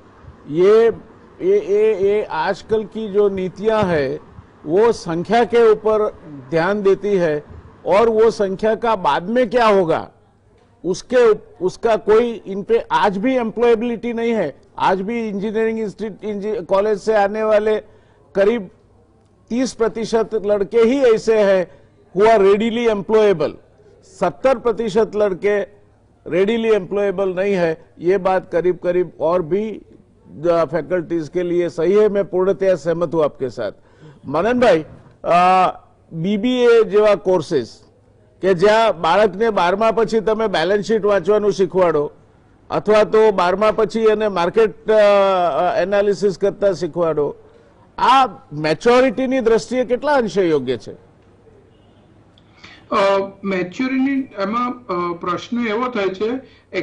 ये आजकल की जो नीतियां है वो संख्या के ऊपर ध्यान देती है, और वो संख्या का बाद में क्या होगा उसका कोई इन पे आज भी एम्प्लॉयबिलिटी नहीं है। आज भी इंजीनियरिंग इंस्टीट्यूट कॉलेज से आने वाले करीब 30% लड़के ही ऐसे हैं हु आर रेडीली एम्प्लॉयबल, 70% लड़के रेडीली एम्प्लॉयबल नहीं है। ये बात करीब करीब और भी फैकल्टीज के लिए सही है। मैं पूर्णतया सहमत हूं आपके साथ। મનનભાઈ, બીબીએ જેવા કોર્सेस કે જ્યાં બાળકને 12મા પછી તમે બેલેન્સ શીટ વાંચવાનું શીખવાડો અથવા તો 12મા પછી એને માર્કેટ એનાલિસિસ કરતા શીખવાડો, આ મેચ્યોરિટીની દ્રષ્ટિએ કેટલા અંશે યોગ્ય છે? મેચ્યોરિટી એમાં પ્રશ્ન એવો થાય છે,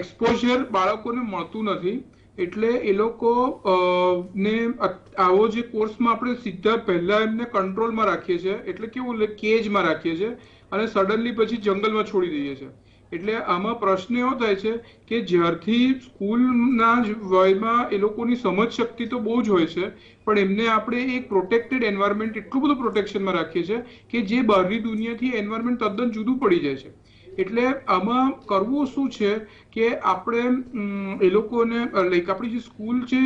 એક્સપોઝર બાળકોને મળતું નથી, એટલે એ લોકો ને આવો જે કોર્સમાં આપણે સીધા પહેલા એમને કંટ્રોલમાં રાખીએ છીએ, એટલે કેવું કેજમાં રાખીએ છીએ અને સડનલી પછી જંગલમાં છોડી દઈએ છીએ। એટલે આમાં પ્રશ્ન એવો થાય છે કે જ્યારથી સ્કૂલના વયમાં એ લોકોની સમજ શક્તિ તો બહુ જ હોય છે, પણ એમને આપણે એક પ્રોટેક્ટેડ એન્વાયરમેન્ટ એટલું બધું પ્રોટેક્શનમાં રાખીએ છીએ કે જે બહારની દુનિયાથી એન્વાયરમેન્ટ તદ્દન જુદું પડી જાય છે। એટલે આમાં કરવું શું છે કે આપણે એ લોકોને લાઈક આપણી જે સ્કૂલ છે,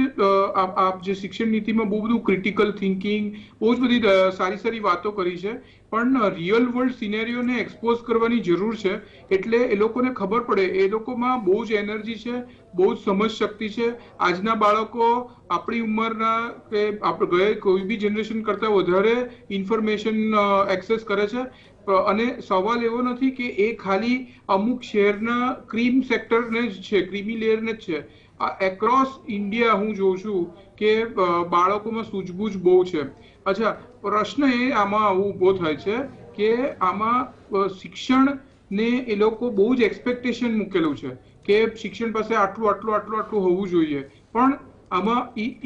જે શિક્ષણ નીતિમાં બહુ બધું ક્રિટિકલ થિંકિંગ, બહુ જ બધી સારી સારી વાતો કરી છે, પણ રિયલ વર્લ્ડ સિનેરીઓને એક્સપોઝ કરવાની જરૂર છે। એટલે એ લોકોને ખબર પડે, એ લોકોમાં બહુ જ એનર્જી છે, બહુ જ સમજ શક્તિ છે। આજના બાળકો આપણી ઉંમરના કે આપણે કોઈ બી જનરેશન કરતા વધારે ઇન્ફોર્મેશન એક્સેસ કરે છે। અને સવાલ એવો નથી કે એ ખાલી અમુક શહેરના ક્રીમ સેક્ટરને જ છે, ક્રીમી લેયરને જ છે। આ એક્રોસ ઇન્ડિયા હું જોઉં છું કે બાળકોમાં સૂઝબૂઝ બહુ છે। અચ્છા, પ્રશ્ન એ આમાં આવું ઊભો થાય છે કે આમાં શિક્ષણને એ લોકો બહુ જ એક્સપેક્ટેશન મૂકેલું છે કે શિક્ષણ પાસે આટલું આટલું આટલું આટલું હોવું જોઈએ, પણ આમાં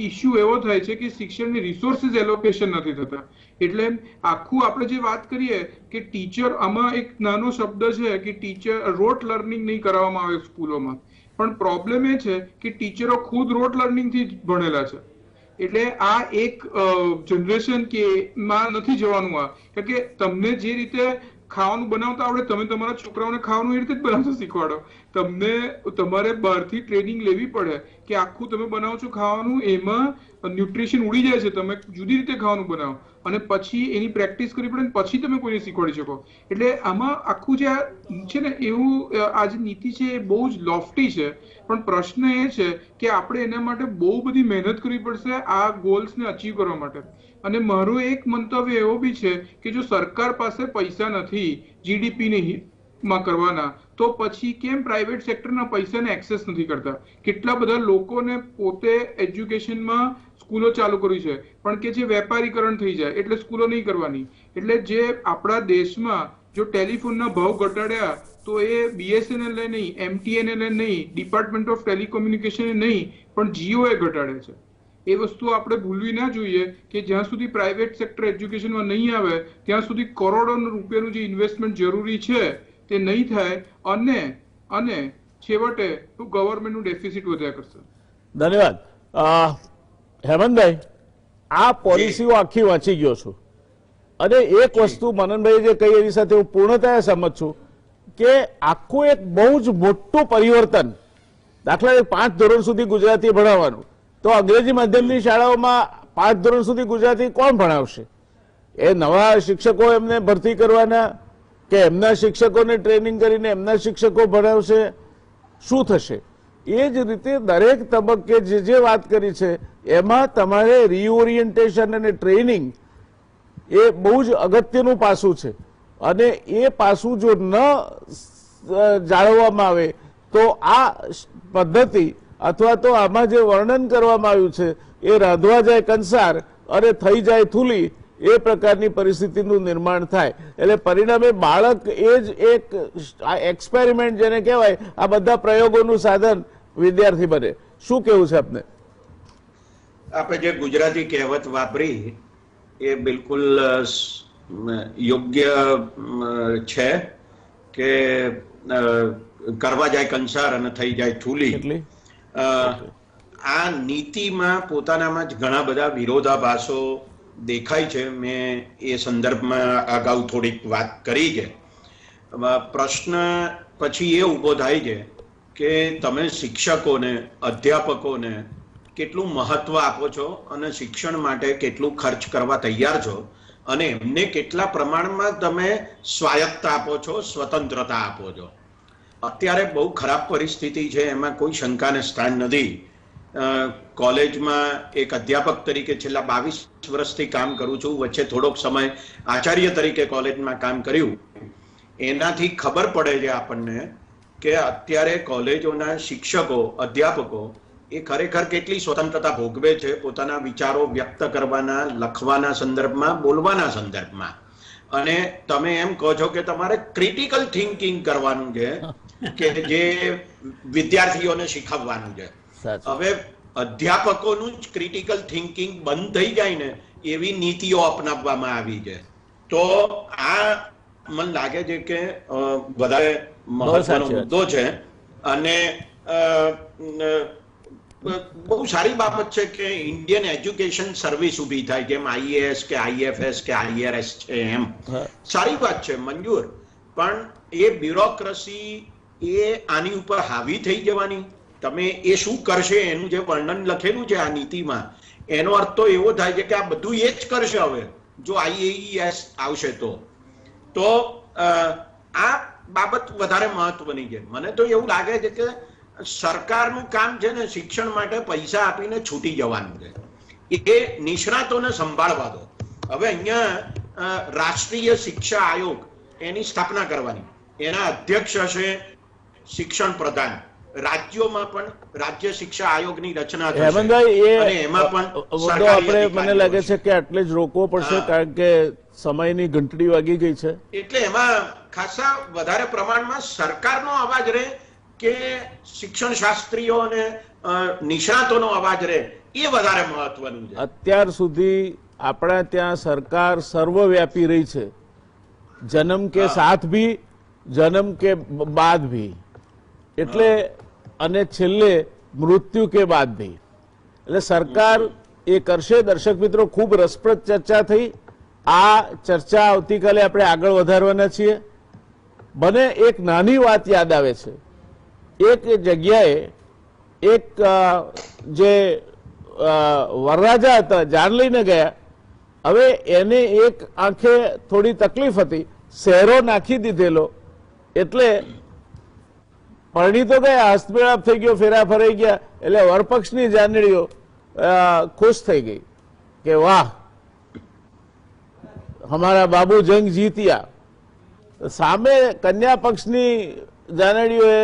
ઇશ્યુ એવો થાય છે કે શિક્ષણની રિસોર્સિસ એલોકેશન નથી થતા। એટલે આખું આપણે જે વાત કરીએ કે ટીચર, આમાં એક નાનો શબ્દ છે કે ટીચર રોટ લર્નિંગ નહીં કરાવવામાં આવે સ્કૂલોમાં, પણ પ્રોબ્લેમ એ છે કે ટીચરો ખુદ રોટ લર્નિંગથી જ ભણેલા છે। એટલે આ એક જનરેશન કે માં નથી જવાનું આ, કે તમને જે રીતે ખાવાનું બનાવતા આવડે, તમે તમારા છોકરાઓને ખાવાનું એ રીતે જ બનાવતા શીખવાડો। તમને તમારે બહારથી ટ્રેનિંગ લેવી પડે કે આખું તમે બનાવો છો ખાવાનું, એમાં ન્યુટ્રિશન ઉડી જાય છે, તમે જુદી રીતે ખાવાનું બનાવો અને પછી એની પ્રેક્ટિસ કરવી પડે, પછી તમે કોઈને શીખવાડી શકો। એટલે આમાં આખું જે છે ને એવું આ જે નીતિ છે એ બહુ જ લોફ્ટી છે, પણ પ્રશ્ન એ છે કે આપણે એના માટે બહુ બધી મહેનત કરવી પડશે આ ગોલ્સને અચીવ કરવા માટે। અને મારું એક મંતવ્ય એવો બી છે કે જો સરકાર પાસે પૈસા નથી જીડીપી માં કરવાના, તો પછી કેમ પ્રાઇવેટ સેક્ટરના પૈસાને એક્સેસ નથી કરતા? કેટલા બધા લોકોને પોતે એજ્યુકેશનમાં સ્કૂલો ચાલુ કરવી છે, પણ કે જે વેપારીકરણ થઈ જાય એટલે સ્કૂલો નહીં કરવાની। એટલે જે આપણા દેશમાં જો ટેલિફોનના ભાવ ઘટાડ્યા તો એ BSNL નહીં, MTNL નહીં, ડિપાર્ટમેન્ટ ઓફ ટેલિકોમ્યુનિકેશન નહીં, પણ જીઓએ ઘટાડે છે। એ વસ્તુ આપણે ભૂલવી ના જોઈએ કે જ્યાં સુધી પ્રાઇવેટ સેક્ટર એજ્યુકેશનમાં નહીં આવે ત્યાં સુધી કરોડો રૂપિયાનું જે ઇન્વેસ્ટમેન્ટ જરૂરી છે તે નહીં થાય, અને છેવટે ગવર્મેન્ટનું ડેફિસિટ વધ્યા કરશે। ધન્યવાદ। હેમંતભાઈ, આ પોલિસીઓ આખી વાંચી ગયો છું, અને એક વસ્તુ મનનભાઈ જે કહી એની સાથે હું પૂર્ણતયા સહમત છું કે આખું એક બહુ જ મોટું પરિવર્તન, દાખલા 5 ધોરણ સુધી ગુજરાતી ભણાવવાનું, તો અંગ્રેજી માધ્યમની શાળાઓમાં 5 ધોરણ સુધી ગુજરાતી કોણ ભણાવશે? એ નવા શિક્ષકો એમને ભરતી કરવાના કે એમના શિક્ષકોને ટ્રેનિંગ કરીને એમના શિક્ષકો ભણાવશે? શું થશે? એ જ રીતે દરેક તબક્કે જે વાત કરી છે એમાં તમારે રીઓરિએન્ટેશન અને ટ્રેનિંગ એ બહુ જ અગત્યનું પાસું છે, અને એ પાસું જો ન જાળવવામાં આવે તો આ પદ્ધતિ અથવા તો આમાં જે વર્ણન કરવામાં આવ્યું છે એ રાંધવા જાય કંસાર અને થઈ જાય થૂલી, એ પ્રકારની પરિસ્થિતિનું નિર્માણ થાય. એટલે પરિણામે બાળક એ જ એક એક્સપેરિમેન્ટ જેને કહેવાય, આ બધા પ્રયોગોનું સાધન વિદ્યાર્થી બને. શું કેવું છે આપને? આપણે જે ગુજરાતી કહેવત વાપરી એ બિલકુલ યોગ્ય છે કે કરવા જાય કંસાર અને થઈ જાય થૂલી. આ નીતિમાં પોતાનામાં જ ઘણા બધા વિરોધાભાસો દેખાય છે. મેં એ સંદર્ભમાં અગાઉ થોડીક વાત કરી છે. પ્રશ્ન પછી એ ઊભો થાય છે કે તમે શિક્ષકોને, અધ્યાપકોને કેટલું મહત્વ આપો છો અને શિક્ષણ માટે કેટલું ખર્ચ કરવા તૈયાર છો, અને એમને કેટલા પ્રમાણમાં તમે સ્વાયત્તતા આપો છો, સ્વતંત્રતા આપો છો. અત્યારે બહુ ખરાબ પરિસ્થિતિ છે, એમાં કોઈ શંકાને સ્થાન નથી. કોલેજમાં એક અધ્યાપક તરીકે છેલ્લા 22 વર્ષથી કામ કરું છું. વચ્ચે થોડોક સમય આચાર્ય તરીકે કોલેજમાં કામ કર્યું. એનાથી ખબર પડે છે આપણને કે અત્યારે કોલેજોના શિક્ષકો, અધ્યાપકો એ ખરેખર કેટલી સ્વતંત્રતા ભોગવે છે પોતાના વિચારો વ્યક્ત કરવાના, લખવાના સંદર્ભમાં, બોલવાના સંદર્ભમાં. અને તમે એમ કહો છો કે તમારે ક્રિટિકલ થિંકિંગ કરવાનું છે કે જે વિદ્યાર્થીઓને શીખવવાનું છે. હવે અધ્યાપકોનું જ ક્રિટિકલ થિંકિંગ બંધ થઈ જાય ને એવી નીતિઓ અપનાવવામાં આવી છે. તો આ મને લાગે છે કે વધારે મહત્વનો મુદ્દો છે. અને બહુ સારી બાબત છે કે ઇન્ડિયન એજ્યુકેશન સર્વિસ ઊભી થાય, જેમ IAS કે IFS કે IRS છે એમ. સારી વાત છે, મંજૂર. પણ એ બ્યુરોક્રેસી એ આની ઉપર હાવી થઈ જવાની. તમે એ શું કરશે એનું જે વર્ણન લખેલું છે આ નીતિમાં, એનો અર્થ તો એવો થાય છે કે આ બધું એ જ કરશે હવે જો IAS આવશે તો આ બાબત વધારે મહત્વની છે. મને તો એવું લાગે છે કે સરકારનું કામ છે ને શિક્ષણ માટે પૈસા આપીને છૂટી જવાનું છે. એ નિષ્ણાતોને સંભાળવા દો. હવે અહીંયા રાષ્ટ્રીય શિક્ષા આયોગ એની સ્થાપના કરવાની, એના અધ્યક્ષ હશે શિક્ષણ પ્રધાન. રાજ્યોમાં પણ રાજ્ય શિક્ષા આયોગની રચના થશે. હેમંતભાઈ, એમાં પણ આપણે મને લાગે છે કે આટલે જ રોકવો પડશે, કારણ કે સમયની ઘંટડી વાગી ગઈ છે. એટલે એમાં ખાસા વધારે પ્રમાણમાં સરકારનો અવાજ રહે કે શિક્ષણ શાસ્ત્રીઓ અને નિષ્ણાતોનો અવાજ રહે, એ વધારે મહત્વનું છે. અત્યાર સુધી આપણા ત્યાં સરકાર સર્વવ્યાપી રહી છે, જન્મ કે સાથ ભી, જન્મ કે બાદ ભી, એટલે અને છેલ્લે મૃત્યુ કે બાદ ભી. એટલે સરકાર એ કરશે. દર્શક મિત્રો, ખૂબ રસપ્રદ ચર્ચા થઈ. આ ચર્ચા આવતીકાલે આપણે આગળ વધારવાના છીએ. મને એક નાની વાત યાદ આવે છે. એક જગ્યાએ એક જે વરરાજા હતા, જાન લઈને ગયા. હવે એને એક આંખે થોડી તકલીફ હતી, શહેરો નાખી દીધેલો, એટલે પરણી તો ગયા, હસ્તમેળાપ થઈ ગયો, ફેરા ફરાઈ ગયા. એટલે વરપક્ષની જાનડીઓ ખુશ થઈ ગઈ કે વાહ, હમારા બાબુ જંગ જીત્યા. સામે કન્યા પક્ષની જાનડીઓએ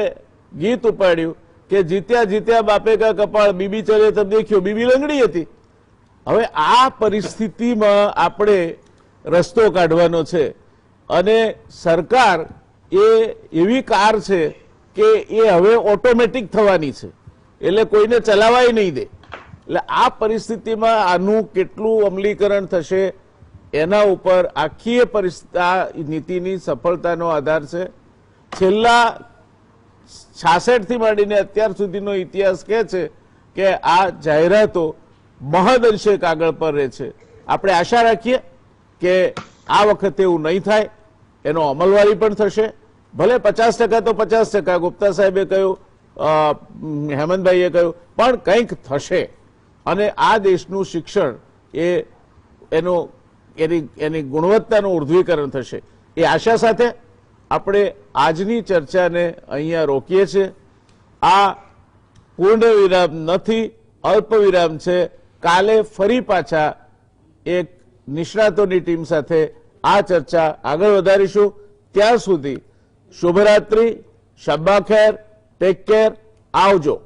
ગીત ઉપાડ્યું કે જીત્યા જીત્યા બાપે કા કપાળ, બીબી ચલે તબ દેખ્યો. બીબી લંગડી હતી. હવે આ પરિસ્થિતિમાં આપણે રસ્તો કાઢવાનો છે, અને સરકાર એ એવી કાર છે કે એ હવે ઓટોમેટિક થવાની છે, એટલે કોઈને ચલાવાય નહીં દે. એટલે આ પરિસ્થિતિમાં આનું કેટલું અમલીકરણ થશે એના ઉપર આખી આ નીતિની સફળતાનો આધાર છે. છેલ્લા 66 થી માંડીને અત્યાર સુધીનો ઇતિહાસ કહે છે કે આ જાહેરાતો મહદ અંશે કાગળ પર રહે છે. આપણે આશા રાખીએ કે આ વખતે એવું નહીં થાય, એનો અમલવારી પણ થશે. ભલે 50% તો 50%, ગુપ્તા સાહેબે કહ્યું, હેમંતભાઈએ કહ્યું, પણ કંઈક થશે. અને આ દેશનું શિક્ષણ એની ગુણવત્તાનું ઉર્ધ્વીકરણ થશે, એ આશા સાથે આપણે આજની ચર્ચાને અહીંયા રોકીએ છીએ. આ પૂર્ણ વિરામ નથી, અલ્પ વિરામ છે. કાલે ફરી પાછા એક નિષ્ણાતોની ટીમ સાથે આ ચર્ચા આગળ વધારીશું. ત્યાં સુધી શુભરાત્રી, શબ્બા ખેર, ટેક કેર, આવજો.